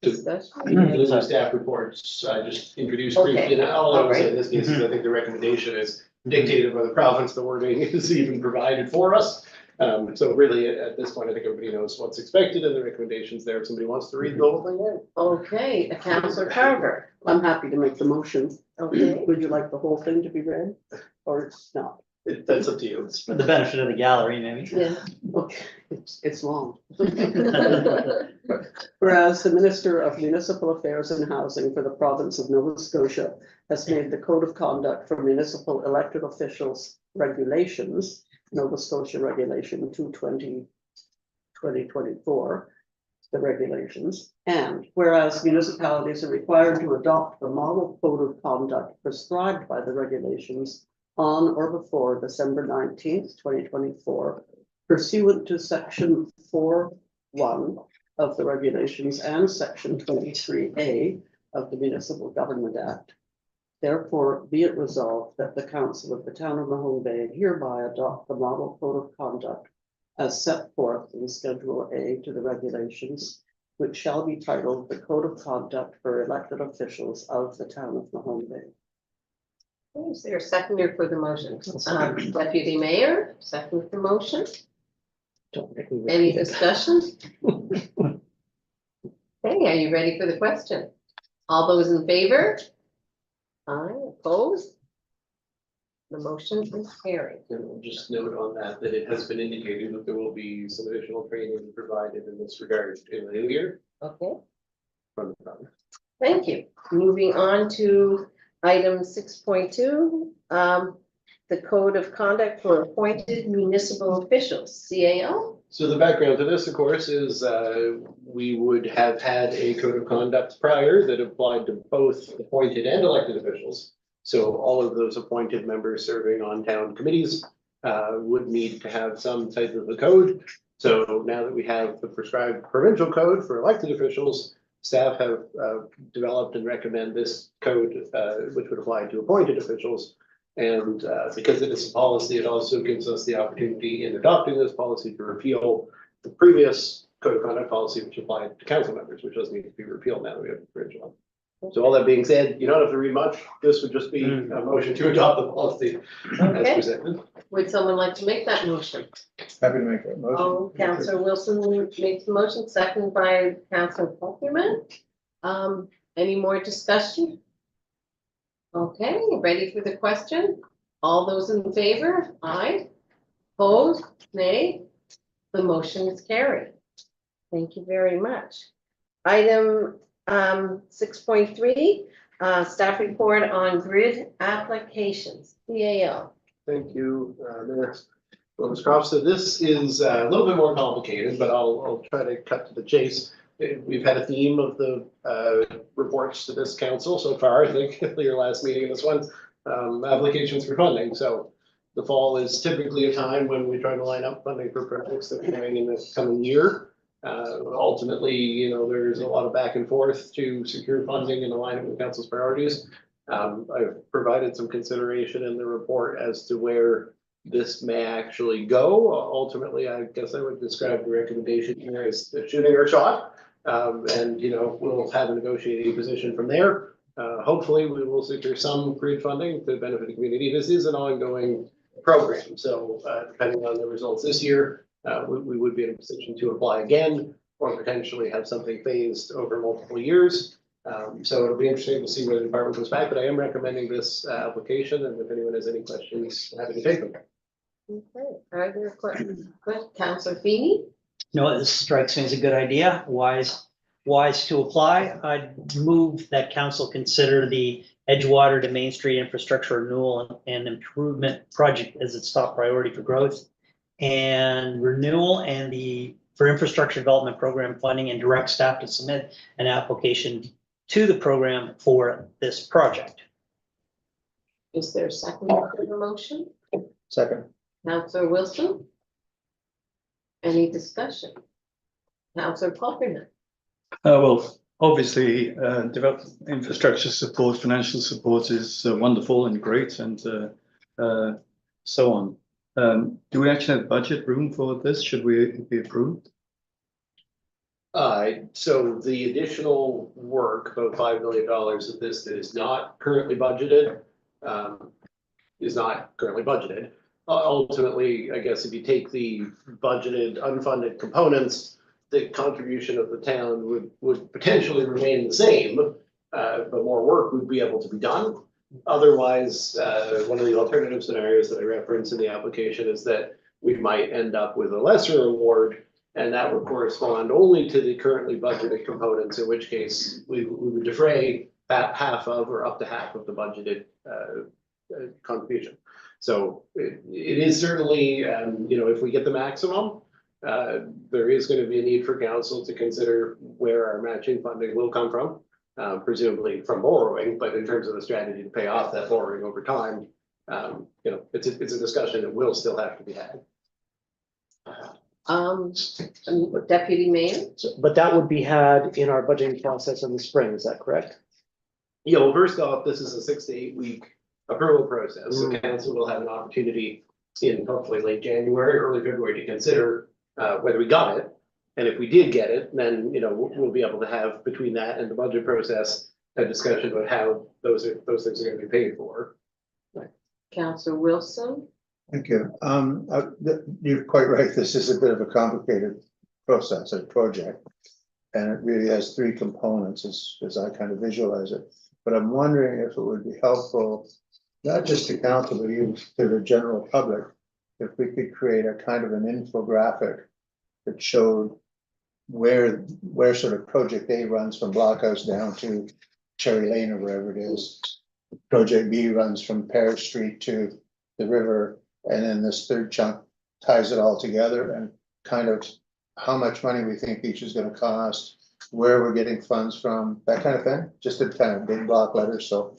C: discussion?
K: Those staff reports, I just introduced
C: Okay.
K: briefly, and all I would say
C: Alright.
K: in this case is I think the recommendation is dictated by the province, the wording is even provided for us. So really, at this point, I think everybody knows what's expected and the recommendations there, if somebody wants to read the whole thing in.
C: Okay, Councilor Carver.
B: I'm happy to make the motion.
C: Okay.
B: Would you like the whole thing to be read or not?
K: That's up to you.
E: For the benefit of the gallery, maybe.
C: Yeah.
B: Okay, it's long. Whereas the Minister of Municipal Affairs and Housing for the province of Nova Scotia has made the Code of Conduct for Municipal Elected Officials Regulations, Nova Scotia Regulation 220, 2024, the regulations, and whereas municipalities are required to adopt the model code of conduct prescribed by the regulations on or before December 19th, 2024, pursuant to section 4.1 of the regulations and section 23A of the Municipal Government Act. Therefore, be it resolved that the Council of the Town of Mahone Bay hereby adopt the model code of conduct as set forth in Schedule A to the regulations, which shall be titled the Code of Conduct for Elected Officials of the Town of Mahone Bay.
C: Is there a seconder for the motion? Deputy Mayor, second the motion.
B: Don't make me
C: Any
B: repeat it.
C: discussion? Okay, are you ready for the question? All those in favor? Aye, opposed? The motion is carried.
K: And we'll just note on that, that it has been indicated that there will be some additional training provided in this regard in the new year
C: Okay,
K: from the province.
C: thank you. Moving on to Item 6.2, the code of conduct for appointed municipal officials, CAO.
K: So the background to this, of course, is we would have had a code of conduct prior that applied to both appointed and elected officials. So all of those appointed members serving on town committees would need to have some type of a code. So now that we have the prescribed provincial code for elected officials, staff have developed and recommend this code, which would apply to appointed officials. And because it is a policy, it also gives us the opportunity in adopting this policy to repeal the previous code of conduct policy, which applied to council members, which doesn't need to be repealed now that we have the provincial one. So all that being said, you don't have to read much. This would just be a motion to adopt the policy as
C: Okay,
K: presented.
C: would someone like to make that motion?
A: Happy to make that motion.
C: Oh, Councillor Wilson makes the motion, second by Councillor Pokemon. Any more discussion? Okay, ready for the question? All those in favor? Aye. Opposed? Nay? The motion is carried. Thank you very much. Item 6.3, staff report on grid applications, CAO.
K: Thank you, Mayor. Well, Ms. Croft, so this is a little bit more complicated, but I'll try to cut to the chase. We've had a theme of the reports to this council so far, I think, your last meeting in this one, applications for funding. So the fall is typically a time when we try to line up funding for projects that are coming in this coming year. Ultimately, you know, there's a lot of back and forth to secure funding and align it with council's priorities. I've provided some consideration in the report as to where this may actually go. Ultimately, I guess I would describe the recommendation here as shooting our shot. And, you know, we'll have a negotiating position from there. Hopefully, we will secure some grid funding to benefit the community. This is an ongoing program. So depending on the results this year, we would be in a position to apply again or potentially have something phased over multiple years. So it'll be interesting to see where the department comes back, but I am recommending this application, and if anyone has any questions, I'm happy to take them.
C: Okay, are there questions? Good, Councillor Feeney?
E: No, this strikes me as a good idea, wise to apply. I'd move that council consider the Edgewater to Main Street infrastructure renewal and improvement project as its top priority for growth and renewal, and for infrastructure development program funding, and direct staff to submit an application to the program for this project.
C: Is there a second for the motion?
A: Second.
C: Councillor Wilson? Any discussion? Councillor Pokemon?
F: Well, obviously, develop infrastructure support, financial support is wonderful and great, and so on. Do we actually have budget room for this? Should we be approved?
K: So the additional work, about $5 million of this that is not currently budgeted, Ultimately, I guess if you take the budgeted unfunded components, the contribution of the town would potentially remain the same, but more work would be able to be done. Otherwise, one of the alternative scenarios that I reference in the application is that we might end up with a lesser award, and that would correspond only to the currently budgeted components, in which case we would defray half of or up to half of the budgeted contribution. So it is certainly, you know, if we get the maximum, there is going to be a need for council to consider where our matching funding will come from, presumably from borrowing, but in terms of the strategy to pay off that borrowing over time, you know, it's a discussion that will still have to be had.
C: Deputy Mayor?
H: But that would be had in our budgeting process in the spring, is that correct?
K: Yeah, well, first off, this is a 6 to 8 week approval process, so council will have an opportunity in hopefully late January, early February to consider whether we got it. And if we did get it, then, you know, we'll be able to have between that and the budget process, a discussion about how those things are going to be paid for.
C: Councillor Wilson?
A: Thank you. You're quite right. This is a bit of a complicated process and project. And it really has three components as I kind of visualize it. But I'm wondering if it would be helpful, not just to council, but even to the general public, if we could create a kind of an infographic that showed where sort of project A runs from Blockhouse down to Cherry Lane or wherever it is. Project B runs from Parish Street to the river, and then this third chunk ties it all together and kind of how much money we think each is gonna cost, where we're getting funds from, that kind of thing, just in kind of big block letters, so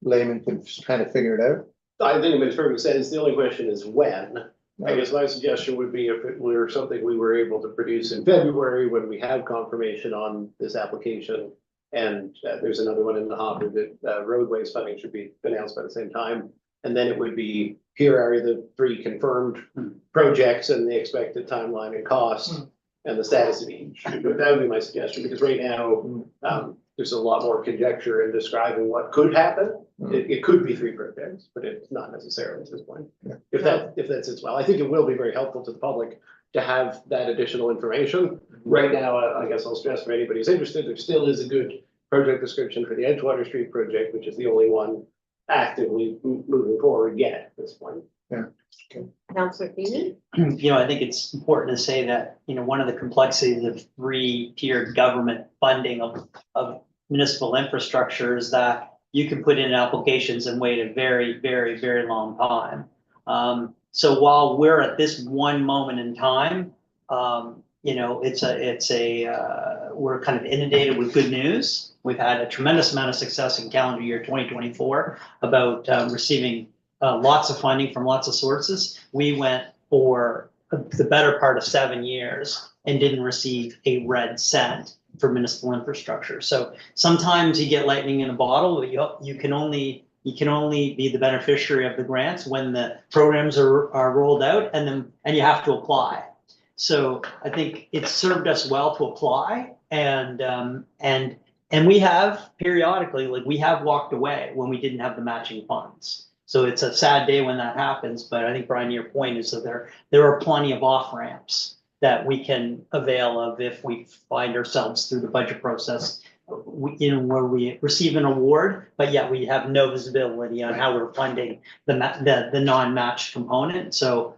A: layman can kind of figure it out.
K: I think it makes perfect sense. The only question is when. I guess my suggestion would be if it were something we were able to produce in February, when we have confirmation on this application. And there's another one in the hopper that roadways funding should be announced by the same time. And then it would be, here are the 3 confirmed projects and the expected timeline and cost and the status of each. That would be my suggestion, because right now, there's a lot more conjecture in describing what could happen. It could be 3 projects, but it's not necessarily at this point. If that sits well, I think it will be very helpful to the public to have that additional information. Right now, I guess I'll stress for anybody who's interested, there still is a good project description for the Edgewater Street project, which is the only one actively moving forward yet at this point.
C: Councillor Keenan?
E: You know, I think it's important to say that, you know, one of the complexities of 3-tiered government funding of municipal infrastructure is that you can put in applications and wait a very, very, very long time. So while we're at this one moment in time, you know, we're kind of inundated with good news. We've had a tremendous amount of success in calendar year 2024 about receiving lots of funding from lots of sources. We went for the better part of 7 years and didn't receive a red cent for municipal infrastructure. So sometimes you get lightning in a bottle, but you can only be the beneficiary of the grants when the programs are rolled out, and you have to apply. So I think it's served us well to apply, and we have periodically, like, we have walked away when we didn't have the matching funds. So it's a sad day when that happens, but I think, Brian, your point is that there are plenty of off ramps that we can avail of if we find ourselves through the budget process, where we receive an award, but yet we have no visibility on how we're funding the non-matched component. So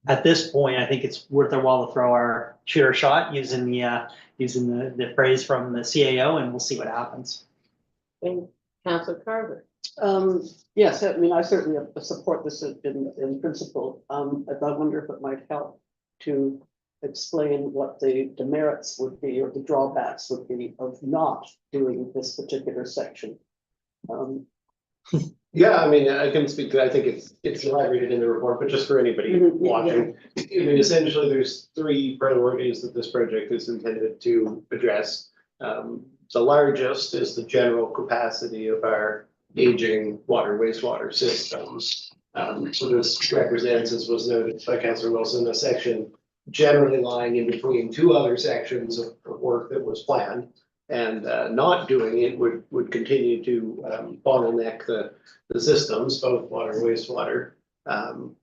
E: at this point, I think it's worth our while to shoot our shot using the phrase from the CAO, and we'll see what happens.
C: And Councillor Carver?
B: Yes, I mean, I certainly support this in principle. I wonder if it might help to explain what the demerits would be or the drawbacks would be of not doing this particular section.
K: Yeah, I mean, I can speak to, I think it's elaborated in the report, but just for anybody watching. I mean, essentially, there's 3 priorities that this project is intended to address. The largest is the general capacity of our aging water wastewater systems. So this represents, as was noted by Councillor Wilson, a section generally lying in between 2 other sections of work that was planned. And not doing it would continue to bottleneck the systems, both water and wastewater.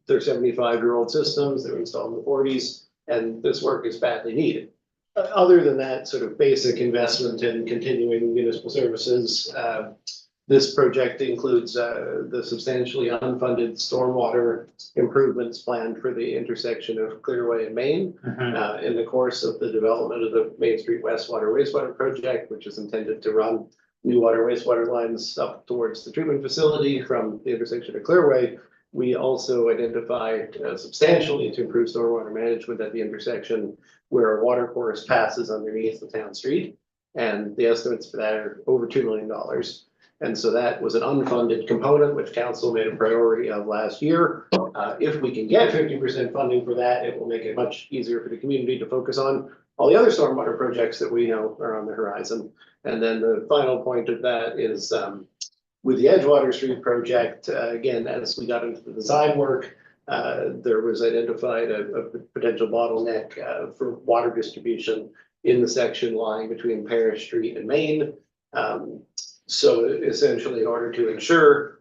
K: They're 75-year-old systems, they were installed in the 40s, and this work is badly needed. Other than that sort of basic investment in continuing municipal services, this project includes the substantially unfunded stormwater improvements planned for the intersection of Clearway and Main in the course of the development of the Main Street West Wastewater Project, which is intended to run new water wastewater lines up towards the treatment facility from the intersection of Clearway. We also identified substantially to improve stormwater management at the intersection where a water course passes underneath the town street. And the estimates for that are over $2 million. And so that was an unfunded component, which council made a priority of last year. If we can get 50% funding for that, it will make it much easier for the community to focus on all the other stormwater projects that we know are on the horizon. And then the final point of that is with the Edgewater Street project, again, as we got into the design work, there was identified a potential bottleneck for water distribution in the section lying between Parish Street and Main. So essentially, in order to ensure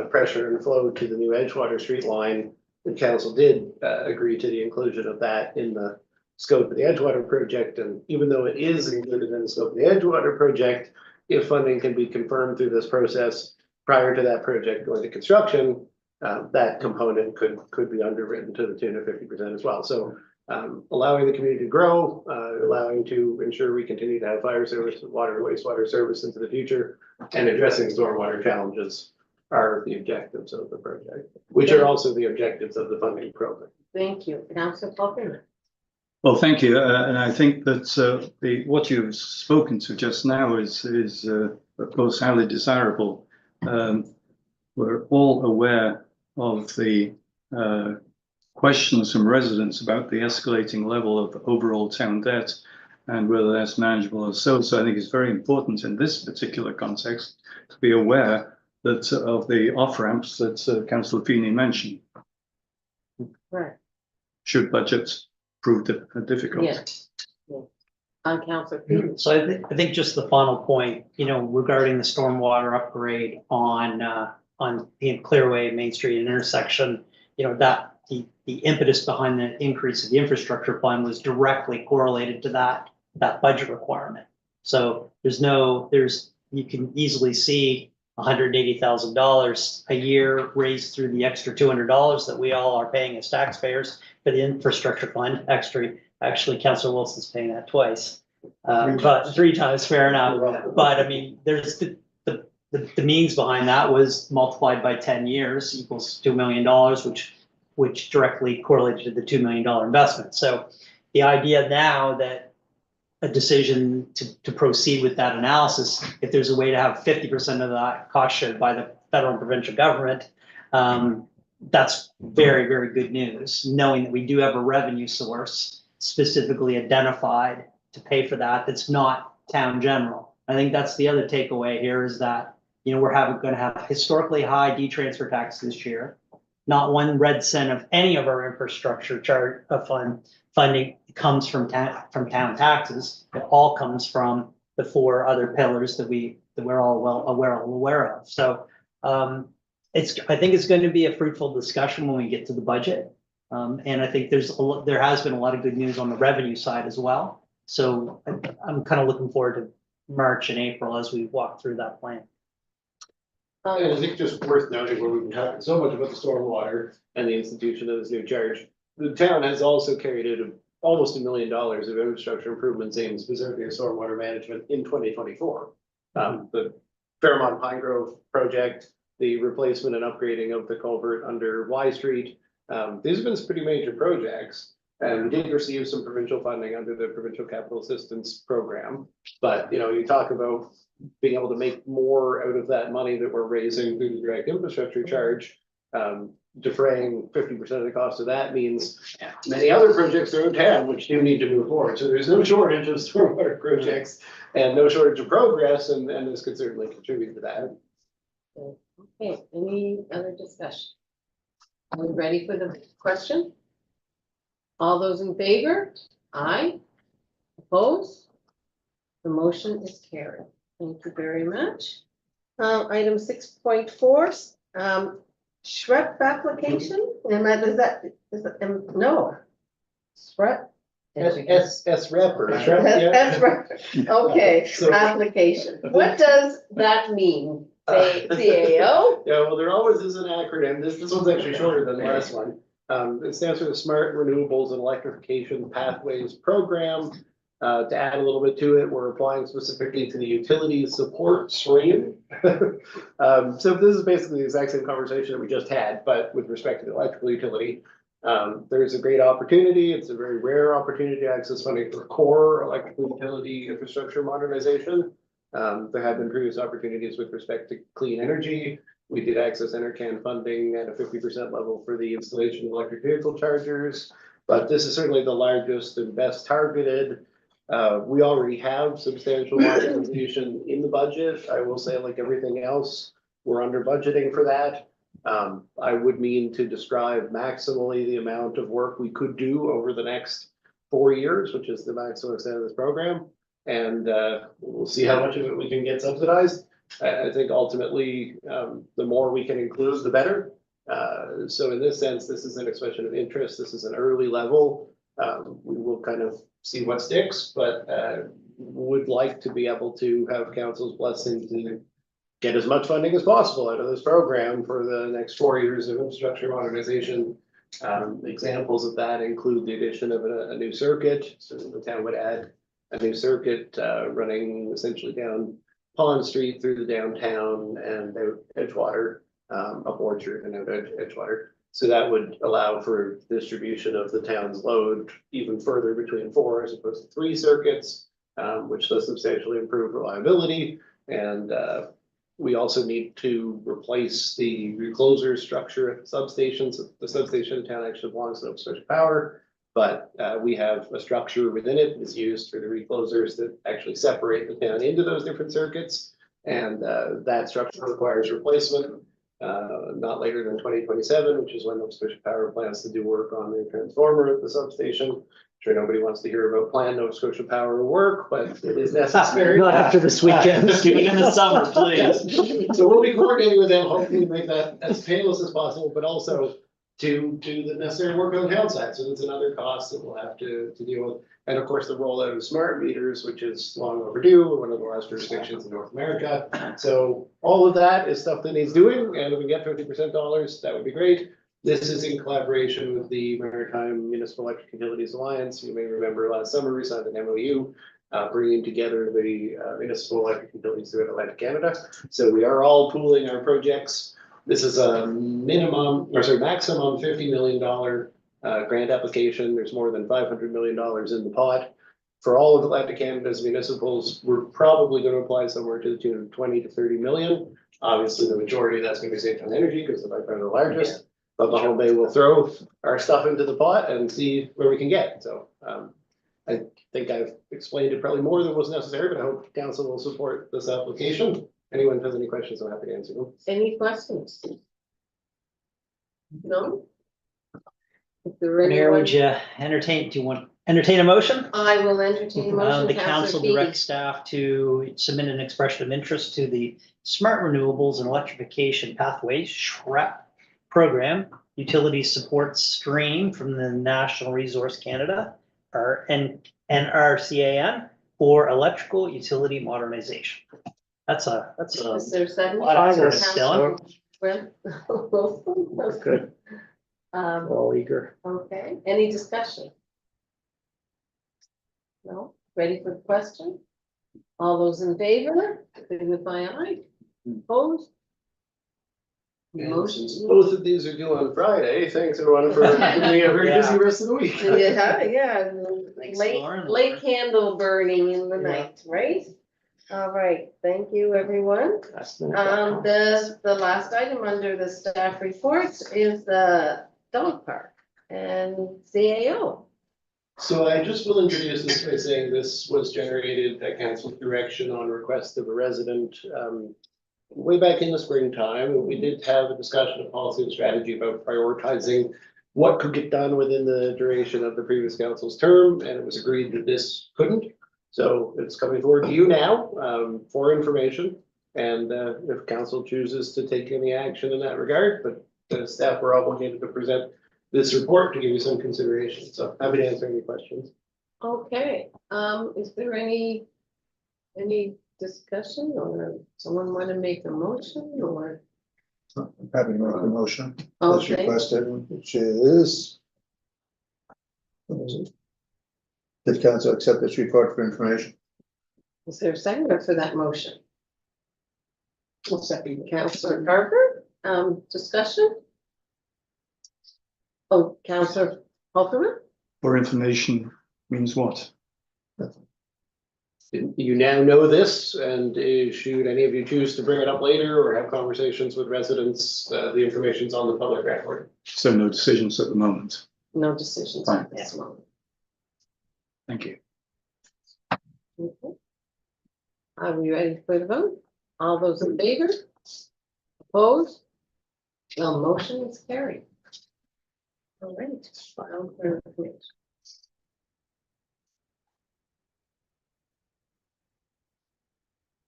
K: pressure and flow to the new Edgewater Street line, the council did agree to the inclusion of that in the scope of the Edgewater project. And even though it is included in the scope of the Edgewater project, if funding can be confirmed through this process prior to that project going to construction, that component could be underwritten to the tune of 50% as well. So allowing the community to grow, allowing to ensure we continue to have fire service, water, wastewater service into the future, and addressing stormwater challenges are the objectives of the project, which are also the objectives of the funding program.
C: Thank you. Councillor Faulkner.
F: Well, thank you, and I think that what you've spoken to just now is of course highly desirable. We're all aware of the questions from residents about the escalating level of overall town debt and whether that's manageable or so. So I think it's very important in this particular context to be aware that of the off ramps that Councillor Feeney mentioned.
C: Right.
F: Should budgets prove difficult.
C: Yeah. Councillor Feeney.
E: So I think just the final point, regarding the stormwater upgrade on Clearway, Main Street intersection, that the impetus behind the increase of the infrastructure fund was directly correlated to that budget requirement. So you can easily see $180,000 a year raised through the extra $200 that we all are paying as taxpayers for the infrastructure fund. Actually, Councillor Wilson's paying that twice, but 3 times, fair enough. But I mean, there's the means behind that was multiplied by 10 years equals $2 million, which directly correlated to the $2 million investment. So the idea now that a decision to proceed with that analysis, if there's a way to have 50% of that cost shared by the federal and provincial government, that's very, very good news, knowing that we do have a revenue source specifically identified to pay for that. That's not town general. I think that's the other takeaway here is that, we're going to have historically high D-transfer tax this year. Not 1 red cent of any of our infrastructure funding comes from town taxes. It all comes from the 4 other pillars that we're all well aware of. So I think it's going to be a fruitful discussion when we get to the budget. And I think there has been a lot of good news on the revenue side as well. So I'm kind of looking forward to March and April as we walk through that plan.
K: And I think just worth noting when we've been talking so much about the stormwater and the institution of this new charge, the town has also carried in almost $1 million of infrastructure improvements aimed specifically at stormwater management in 2024. The Fairmont Pine Grove project, the replacement and upgrading of the culvert under Y Street. These have been some pretty major projects, and we did receive some provincial funding under the Provincial Capital Assistance Program. But, you talk about being able to make more out of that money that we're raising through the direct infrastructure charge, defraying 50% of the cost of that means many other projects around town which do need to move forward. So there's no shortage of stormwater projects and no shortage of progress, and this could certainly contribute to that.
C: Okay, any other discussion? Are we ready for the question? All those in favor? Aye. Opposed? The motion is carried. Thank you very much. Item 6.4, SREP application, and is that no. SREP?
K: SREP or SREP,
C: That's right. Okay,
K: So-
C: application. What does that mean? CAO?
K: Yeah, well, there always is an acronym. This one's actually shorter than the last one. It stands for the Smart Renewables and Electrification Pathways Program. To add a little bit to it, we're applying specifically to the utility support stream. So this is basically the exact same conversation that we just had, but with respect to the electrical utility. There's a great opportunity. It's a very rare opportunity to access funding for core electrical utility infrastructure modernization. There have been previous opportunities with respect to clean energy. We did access NRCan funding at a 50% level for the installation of electric vehicle chargers, but this is certainly the largest and best targeted. We already have substantial modernization in the budget. I will say, like everything else, we're under budgeting for that. I would mean to describe maximally the amount of work we could do over the next 4 years, which is the maximum extent of this program. And we'll see how much of it we can get subsidized. I think ultimately, the more we can include, the better. So in this sense, this is an expression of interest. This is an early level. We will kind of see what sticks, but would like to be able to have council's blessing to get as much funding as possible out of this program for the next 4 years of infrastructure modernization Examples of that include the addition of a new circuit, so the town would add a new circuit running essentially down Pond Street through the downtown and out Edgewater, up Orchard and out Edgewater. So that would allow for distribution of the town's load even further between 4 as opposed to 3 circuits, which does substantially improve reliability. And we also need to replace the recloser structure at the substations. The substation in town actually belongs to Nova Scotia Power, but we have a structure within it that's used for the reclosers that actually separate the town into those different circuits. And that structure requires replacement not later than 2027, which is when Nova Scotia Power plans to do work on the transformer at the substation. Sure, nobody wants to hear about planned Nova Scotia Power work, but it is necessary.
H: Not after this weekend.
E: Do it in the summer, please.
K: So we'll be coordinating with them, hopefully to make that as painless as possible, but also to do the necessary work on the town side. So it's another cost that we'll have to deal with. And of course, the rollout of smart meters, which is long overdue, we're one of the last jurisdictions in North America. So all of that is stuff that needs doing, and if we get 50% dollars, that would be great. This is in collaboration with the Maritime Municipal Electric Utilities Alliance. You may remember last summer we signed an MOU bringing together the municipal electric utilities throughout Atlantic Canada. So we are all pooling our projects. This is a maximum $50 million grant application. There's more than $500 million in the pot. For all of Atlantic Canada's municipals, we're probably going to apply somewhere to the tune of 20 to 30 million. Obviously, the majority of that's going to be saved on energy because the by far the largest. But Mahone Bay will throw our stuff into the pot and see where we can get. So I think I've explained it probably more than was necessary, but I hope council will support this application. Anyone has any questions, I'm happy to answer them.
C: Any questions? No? If there are
E: Mayor, would
C: anyone,
E: do you want entertain a motion?
C: I will entertain a motion.
E: The
C: Councillor
E: council
C: Feedy.
E: directs staff to submit an expression of interest to the Smart Renewables and Electrification Pathways SHREP program, utility support stream from the National Resource Canada, or NRCAN, for electrical utility modernization. That's a
C: Is there a second?
E: lot of
H: Councillor
E: Dylan.
C: Well,
H: Good,
C: Um,
H: we're all eager.
C: okay, any discussion? No, ready for the question? All those in favor, signify aye. Opposed?
K: And since
C: Motion.
K: both of these are due on Friday, thanks everyone for giving me a very busy rest of the week.
C: Yeah,
E: Thanks,
C: late,
E: Lauren.
C: late candle burning in the
H: Yeah.
C: night, right? All right, thank you, everyone.
H: That's the-
C: The last item under the staff reports is the dog park and CAO.
K: So I just will introduce this by saying this was generated at council's direction on request of a resident way back in the springtime. We did have a discussion of policy and strategy about prioritizing what could get done within the duration of the previous council's term, and it was agreed that this couldn't. So it's coming forward to you now for information, and if council chooses to take any action in that regard, but the staff were obligated to present this report to give you some consideration. So happy to answer any questions.
C: Okay, is there any discussion or someone want to make a motion or?
A: I'm happy to make the motion as
C: Okay,
A: requested, which is. What is it? Did council accept this report for information?
C: is there a second for that motion? Well, second, Councillor Carver, discussion? Oh, Councillor Halferman?
F: For information means what?
K: You now know this, and should any of you choose to bring it up later or have conversations with residents, the information's on the public record.
F: So no decisions at the moment.
C: No decisions at this moment.
F: Thank you.
C: Okay. Are we ready for the vote? All those in favor? Opposed? The motion is carried. All right, file for information.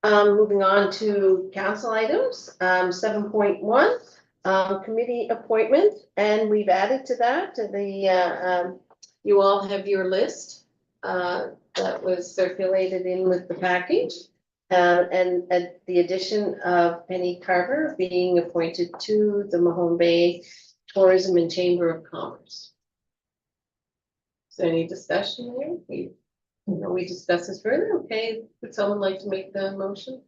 C: Moving on to council items, 7.1, committee appointment, and we've added to that, you all have your list, that was circulated in with the package. And the addition of Penny Carver being appointed to the Mahone Bay Tourism and Chamber of Commerce. Is there any discussion there? We discuss this further, okay, would someone like to make the motion?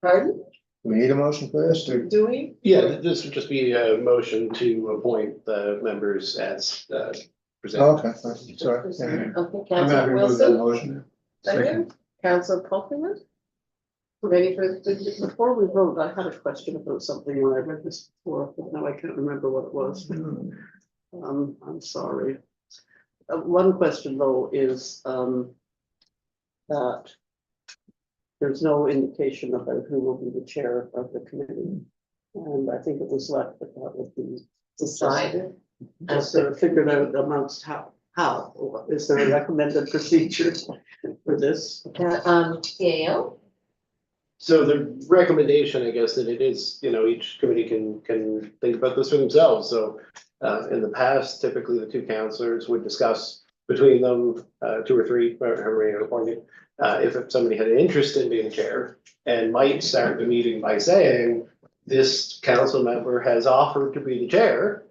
C: Pardon,
A: We need a motion for this, or?
C: do we?
K: Yeah, this would just be a motion to appoint the members as presented.
A: Okay, sorry.
C: Okay,
A: I'm gonna
C: Council
A: remove that
C: Wilson,
A: motion.
C: second, Council Copeland. Ready for,
B: Before we vote, I had a question about something when I read this before, but now I can't remember what it was. I'm sorry. One question though is, that there's no indication about who will be the chair of the committee. And I think it was left that that would be
C: decided.
B: just sort of figured out amongst how, is there a recommended procedure for this?
C: Gail,
K: So the recommendation, I guess, that it is, each committee can think about this for themselves, so. In the past, typically the two counselors would discuss between them, two or three, however many are appointed. If somebody had an interest in being chair and might start the meeting by saying, this council member has offered to be the chair.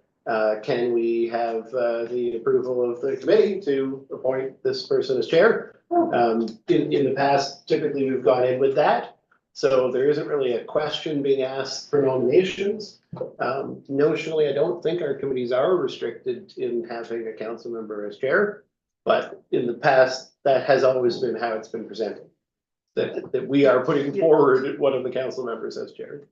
K: Can we have the approval of the committee to appoint this person as chair? In the past, typically we've gone in with that. So there isn't really a question being asked for nominations. Notionally, I don't think our committees are restricted in having a council member as chair. But in the past, that has always been how it's been presented. That we are putting forward one of the council members as chair.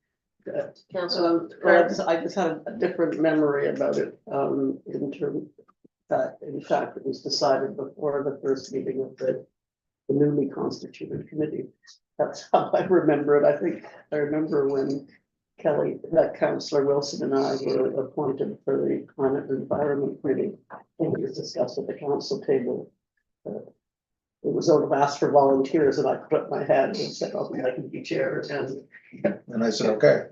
C: Council,
B: Well, I just had a different memory about it, in terms that, in fact, it was decided before the first meeting of the newly constituted committee. That's how I remember it. I remember when Kelly, that Councillor Wilson and I were appointed for the Climate and Environment Committee. And it was discussed at the council table. It was sort of asked for volunteers and I put up my hand and said, okay, I can be chair,
A: And I said, okay.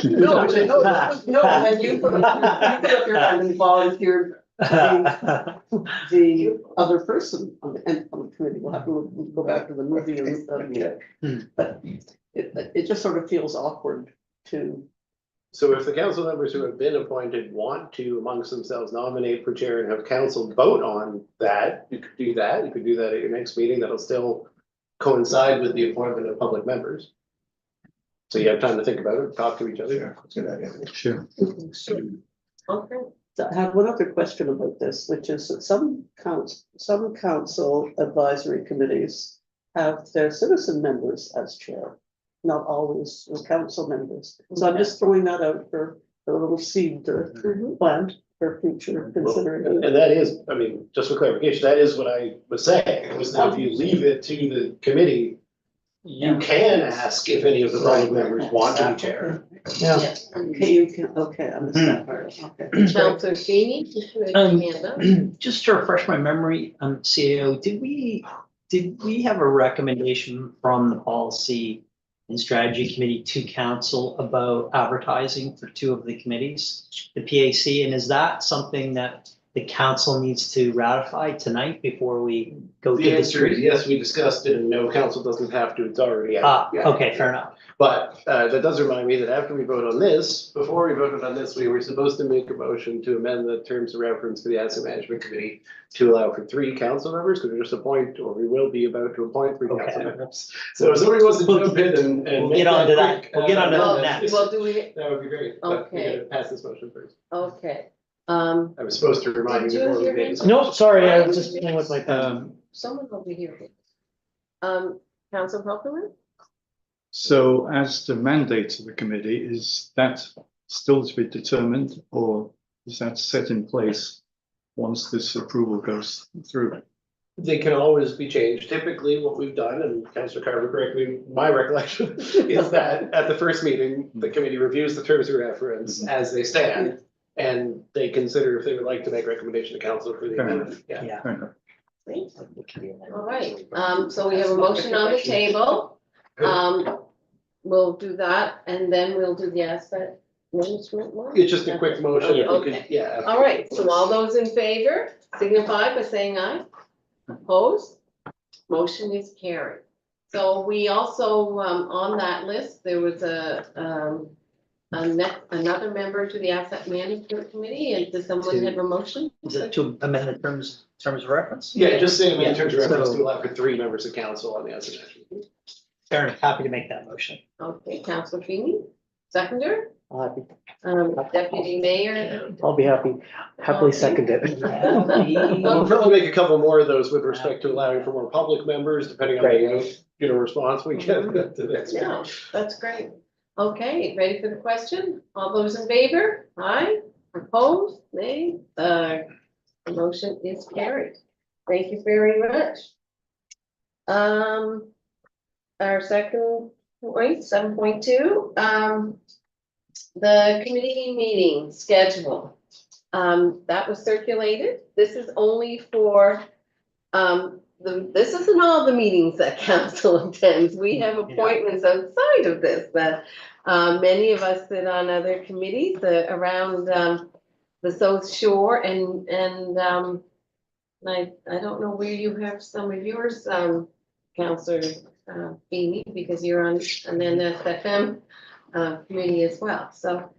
B: No, and you put up your hand and volunteered the other person on the committee. We'll have to go back to the movie and, but it just sort of feels awkward to.
K: So if the council members who have been appointed want to amongst themselves nominate for chair and have council vote on that, you could do that. You could do that at your next meeting. That'll still coincide with the appointment of public members. So you have time to think about it, talk to each other.
A: Yeah, that's a good idea.
F: Sure.
C: okay,
B: I have one other question about this, which is that some council advisory committees have their citizen members as chair, not always the council members. So I'm just throwing that out for a little seed to plant for future consideration.
K: And that is, I mean, just for clarification, that is what I was saying, was that if you leave it to the committee, you can ask if any of the public members want to be chair.
H: Yeah.
B: Okay, you can, okay, I missed that part, okay.
C: Councillor Feeney, you should have your hand up.
E: Just to refresh my memory, CAO, did we have a recommendation from the policy and strategy committee to council about advertising for two of the committees, the PAC, and is that something that the council needs to ratify tonight before we go to
K: The
E: the
K: answer is
E: street?
K: yes, we discussed it, and no, council doesn't have to, it's already out. Yeah.
E: Okay, fair enough.
K: But that does remind me that after we vote on this, before we voted on this, we were supposed to make a motion to amend the terms of reference for the asset management committee to allow for 3 council members, because we just appoint, or we will be about to appoint 3 council
E: Okay.
K: members. So if somebody wants to jump in and
E: We'll
K: make
E: get onto that.
K: quick,
E: We'll get onto
C: Well,
E: that next.
C: well, do we,
K: That would be great, but we
C: Okay.
K: gotta pass this motion first.
C: okay,
K: I was supposed to remind you
C: Did you
K: before we
C: hear
K: made
C: me?
K: this.
H: Nope, sorry, I was just playing with my pen.
C: someone over here. Council Copeland?
F: So as the mandate of the committee, is that still to be determined, or is that set in place once this approval goes through?
K: They can always be changed. Typically, what we've done, and Councillor Carver, correct me, my recollection is that at the first meeting, the committee reviews the terms of reference as they stand. And they consider if they would like to make recommendation to council for the
F: Fair
K: amendment. Yeah.
E: Yeah.
F: Fair enough.
C: All right, so we have a motion on the table. We'll do that, and then we'll do the asset management one.
K: It's just a quick motion. if you could-
C: Okay.
K: Yeah.
C: All right, so all those in favor signify by saying aye. Opposed? Motion is carried. So we also, on that list, there was a another member to the asset management committee, and does someone have a motion?
E: Is it to amend the terms of reference?
K: Yeah, just saying in
E: Yeah.
K: terms of reference to
H: So-
K: allow for 3 members of council on the asset management.
E: Fair enough, happy to make that motion.
C: Okay, Councillor Feeney, seconder,
H: Happy-
C: deputy mayor.
H: I'll be happily second it.
K: We'll probably make a couple more of those with respect to allowing for more public members, depending on the response we get to the next.
C: No, that's great. Okay, ready for the question? All those in favor? Aye, opposed, nay, the motion is carried. Thank you very much. Our second point, 7.2, the committee meeting schedule. That was circulated. This is only for, this isn't all the meetings that council attends. We have appointments outside of this that many of us sit on other committees around the South Shore and I don't know where you have some of yours, Councillor Feeney, because you're on an NSFM committee as well. So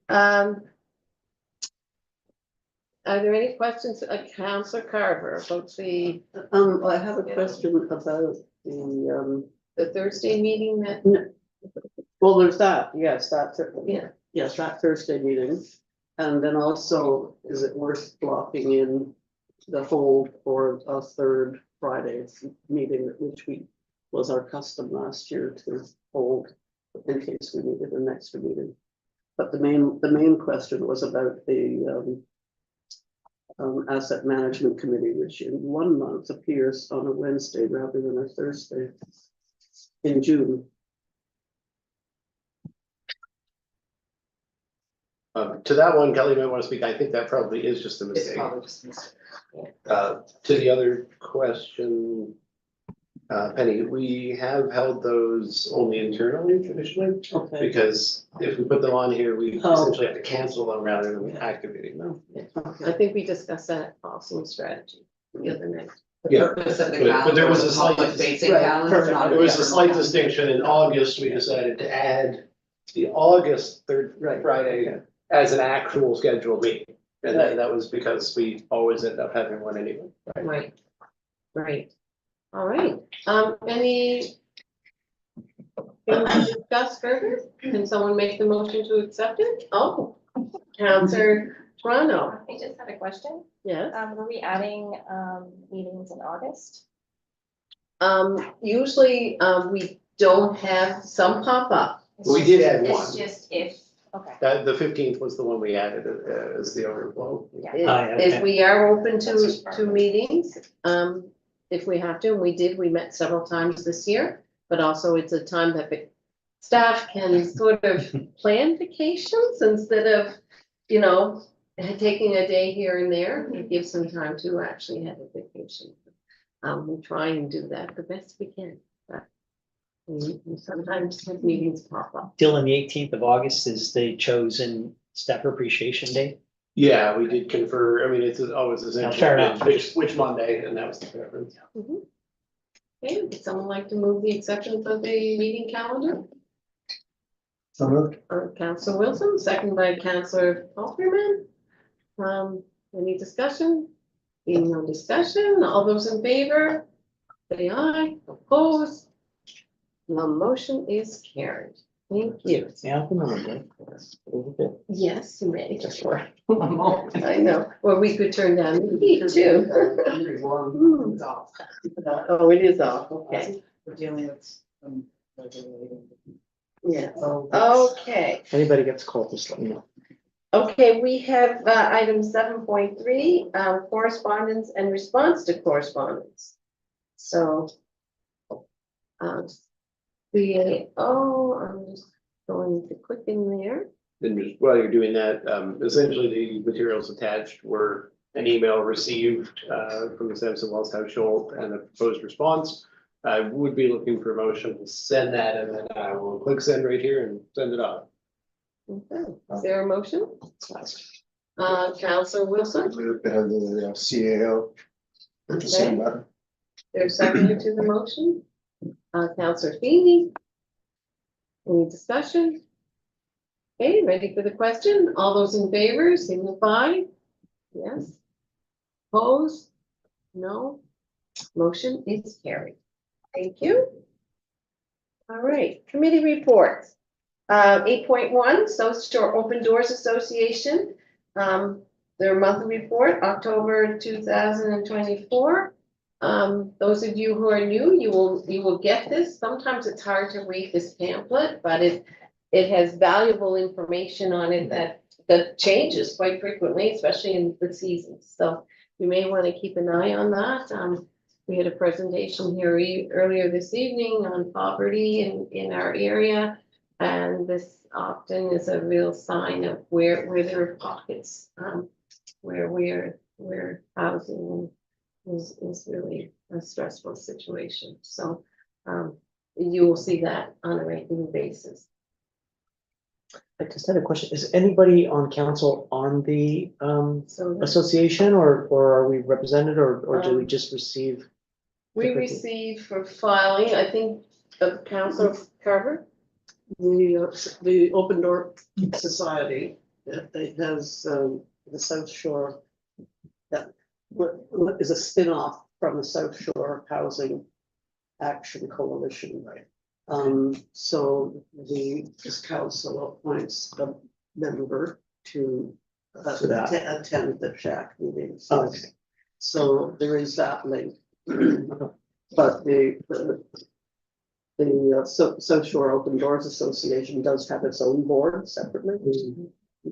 C: are there any questions, Councillor Carver, about the
B: I have a question about
C: the Thursday meeting that,
B: well, there's that, yes, that's,
C: yeah,
B: yes, that Thursday meeting. And then also, is it worth blocking in the hold for a third Friday meeting, which was our custom last year to hold in case we needed an extra meeting. But the main question was about the asset management committee, which in 1 month appears on a Wednesday rather than a Thursday in June.
K: To that one, Kelly might want to speak. I think that probably is just a mistake.
C: just missed
K: To the other question, Penny, we have held those only internally traditionally,
B: Okay.
K: because if we put them on here, we
B: Oh.
K: essentially have to cancel them rather than activating them.
C: I think we discussed that awesome strategy the other night.
K: Yeah,
I: Purpose of the
K: but there was a slight,
I: Public-facing
B: Right,
I: calendar,
B: perfect.
I: not
K: there was a slight
I: everyone.
K: distinction. In August, we decided to add the August third
B: Right.
K: Friday as an actual scheduled meeting. And then that was because we always end up having one anyway.
C: Right, right. All right, any things to discuss further? Can someone make the motion to accept it? Oh, Counselor Toronto,
J: I just had a question.
C: yes.
J: Were we adding meetings in August?
C: Usually, we don't have some pop up.
K: We did add
J: It's
K: one.
J: just if, okay.
K: That, the 15th was the one we added as the overflow.
C: If we are open to meetings, if we have to, and we met several times this year, but also it's a time that the staff can sort of plan vacations instead of, taking a day here and there. It gives them time to actually have a vacation. We try and do that the best we can, but we sometimes have meetings pop up.
E: Dylan, the 18th of August is the chosen staff appreciation day.
K: Yeah, we did confer, I mean, it's always
E: Fair enough.
K: essentially which Monday, and that was the preference.
C: Okay, would someone like to move the acceptance of the meeting calendar?
A: So moved.
C: Councillor Wilson, second by Councillor Alderman. Any discussion? Being no discussion, all those in favor? Say aye, opposed? The motion is carried. Thank you.
E: Yeah, I'm familiar.
C: Yes, you may. I know, well, we could turn down the heat too. Oh, it is off, okay.
D: We're dealing with.
C: Yeah, okay.
H: Anybody gets called, just let me know.
C: Okay, we have item 7.3, correspondence and response to correspondence. So. I'm just going to click in there.
K: And just while you're doing that, essentially the materials attached were an email received from the Sampson Wells Town Shoal and a proposed response. I would be looking for a motion to send that, and then I will click send right here and send it off.
C: Okay, is there a motion? Councillor Wilson,
A: Move to have the CAO. Same button.
C: there's second to the motion. Councillor Feeney. Any discussion? Okay, ready for the question? All those in favor signify. Yes. Opposed? No. Motion is carried. Thank you. All right, committee reports. 8.1, South Shore Open Doors Association. Their monthly report, October 2024. Those of you who are new, you will get this. Sometimes it's hard to read this pamphlet, but it has valuable information on it that changes quite frequently, especially in the seasons. So you may want to keep an eye on that. We had a presentation here earlier this evening on poverty in our area. And this often is a real sign of where there are pockets, where housing is really a stressful situation. So you will see that on a regular basis.
H: I just had a question. Is anybody on council on the
C: So
H: association or are we represented or do we just receive?
C: we receive for filing, I think, of Council Carver.
B: The Open Door Society, it has the South Shore that is a spin-off from the South Shore Housing Action Coalition.
H: Right.
B: So this council appoints a member to attend the shack meetings.
H: Oh, okay.
B: So there is that link. But the South Shore Open Doors Association does have its own board separately.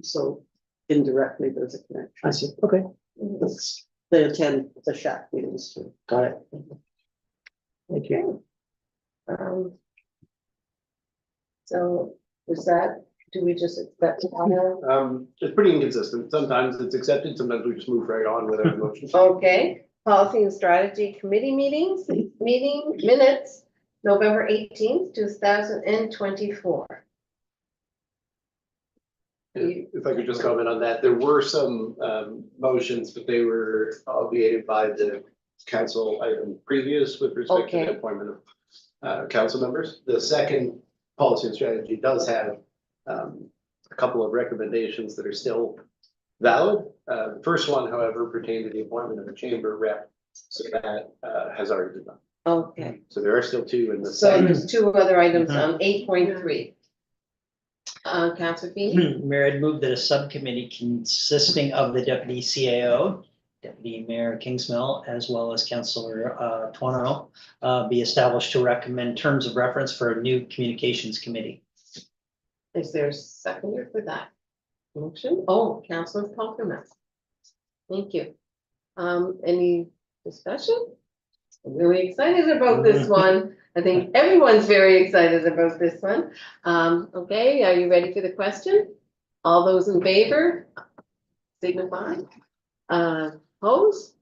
B: So indirectly, there's a connection.
H: I see. Okay,
B: They attend the shack meetings too.
H: got it. Thank you.
C: So is that, do we just expect to have?
K: It's pretty inconsistent. Sometimes it's accepted, sometimes we just move right on without a motion.
C: Okay, Policy and Strategy Committee meeting minutes, November 18th, 2024.
K: If I could just comment on that, there were some motions, but they were obviated by the council item previous with respect to
C: Okay.
K: the appointment of council members. The second policy and strategy does have a couple of recommendations that are still valid. The first one, however, pertained to the appointment of a chamber rep, so that has already been done.
C: Okay,
K: So there are still two in the
C: so
K: second.
C: there's two other items on 8.3. Councilor Feeney?
E: Mayor, I'd move that a subcommittee consisting of the deputy CAO, Deputy Mayor Kingsmill, as well as Councillor Twano, be established to recommend terms of reference for a new communications committee.
C: Is there a seconder for that motion? Oh, Councilor Compliments. Thank you. Any discussion? I'm really excited about this one. I think everyone's very excited about this one. Okay, are you ready for the question? All those in favor? Signify. Opposed?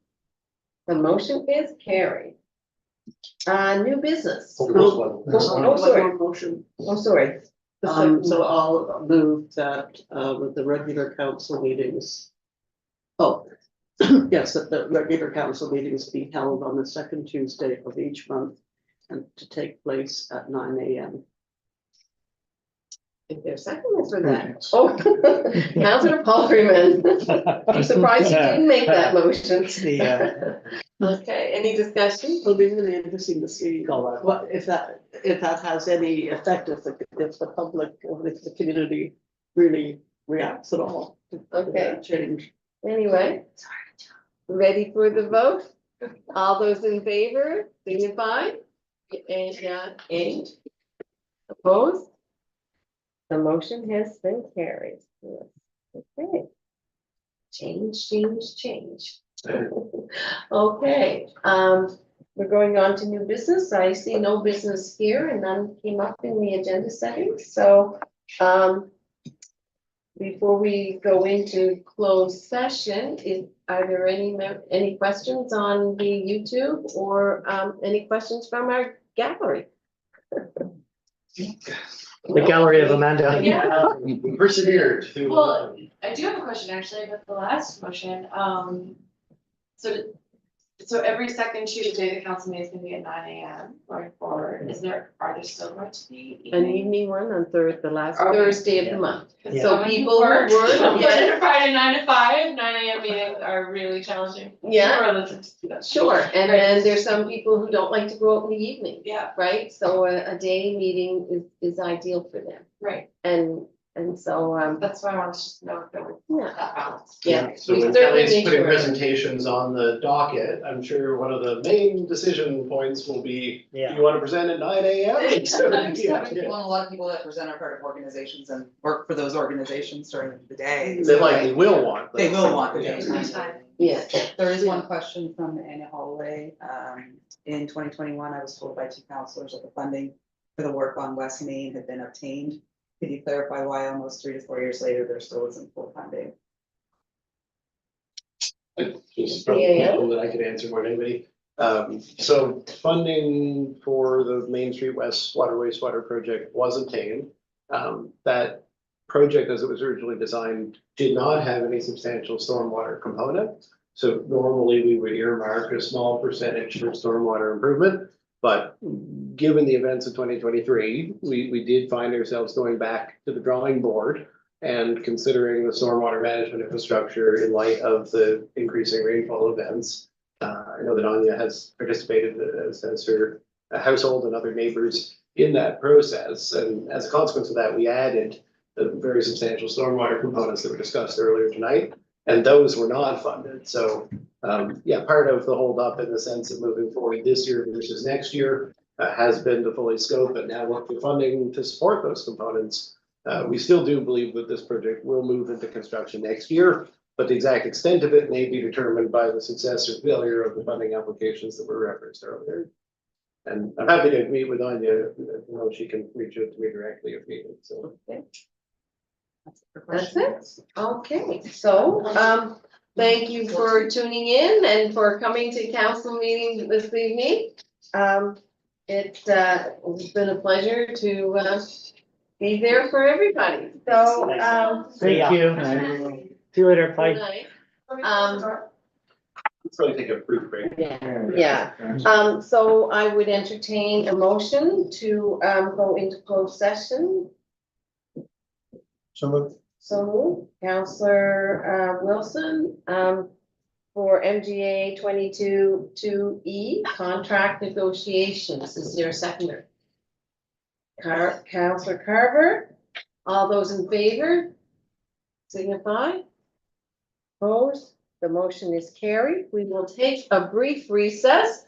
C: The motion is carried. New business.
K: Oh, first one.
C: Oh, sorry.
B: Motion.
C: Oh, sorry.
B: So I'll move that with the regular council meetings. Oh, yes, that the regular council meetings be held on the second Tuesday of each month and to take place at 9 AM.
C: Is there a second for that? Oh, Councilor Paul Freeman. I'm surprised you didn't make that motion. Okay, any discussion?
B: It'll be really interesting to see what, if that has any effect, if the public, or if the community really reacts at all. to that change.
C: Anyway, ready for the vote? All those in favor, signify. And opposed? The motion has been carried. Okay. Change. Okay, we're going on to new business. I see no business here and none came up in the agenda settings, so before we go into closed session, are there any questions on the YouTube or any questions from our gallery?
H: The gallery of Amanda.
J: Yeah.
K: Persevered.
J: Well, I do have a question actually about the last motion. So So every second Tuesday, the council meeting is gonna be at 9 AM going forward. Are there still going to be?
C: An evening one on the last
J: Okay.
C: Thursday of the
E: Yeah.
C: month.
E: Yeah.
C: So people who work,
J: Monday to Friday, 9 to 5, 9 AM meetings are really challenging.
C: Yeah.
J: For us to do that.
C: Sure, and then there's some people who don't like to go out in the evening,
J: Yeah,
C: right? So a day meeting is ideal for them.
J: right.
C: And so,
J: That's why I wanted to just know if there was
C: Yeah.
J: that balance.
C: yeah.
K: So
C: we
K: when
C: certainly
K: Kelly's
C: make
K: putting
C: sure.
K: presentations on the docket, I'm sure one of the main decision points will be, do
E: Yeah.
K: you want to present at 9 AM?
L: Well, a lot of people that present are part of organizations and work for those organizations during the day.
K: They likely will want.
L: They will want the
K: Yeah.
L: daytime.
C: Yeah,
L: There is one question from Anna Holloway. In 2021, I was told by two counselors that the funding for the work on West Main had been obtained. Could you clarify why almost 3 to 4 years later, there still isn't full funding?
K: Just probably a question that I could answer more than anybody. So funding for the Main Street West Water Wastewater project was obtained. That project, as it was originally designed, did not have any substantial stormwater component. So normally we would earmark a small percentage for stormwater improvement. But given the events of 2023, we did find ourselves going back to the drawing board and considering the stormwater management infrastructure in light of the increasing rainfall events. I know that Anya has participated as her household and other neighbors in that process. And as a consequence of that, we added the very substantial stormwater components that were discussed earlier tonight. And those were not funded. So yeah, part of the holdup in the sense of moving forward this year versus next year has been to fully scope and now look for funding to support those components. We still do believe that this project will move into construction next year, but the exact extent of it may be determined by the success or failure of the funding applications that were referenced earlier. And I'm happy to meet with Anya, you know, she can reach out to me directly if needed, so.
C: that's it. Okay, so, thank you for tuning in and for coming to council meeting this evening. It's been a pleasure to be there for everybody. So,
E: Thank you. See you later.
C: good
E: Bye.
C: night.
K: Let's probably take a brief break.
C: Yeah, so I would entertain a motion to go into closed session. So moved. Councillor Wilson, for MGA 22-2E, contract negotiations. Is there a seconder? Councillor Carver, all those in favor? Signify. Opposed? The motion is carried. We will take a brief recess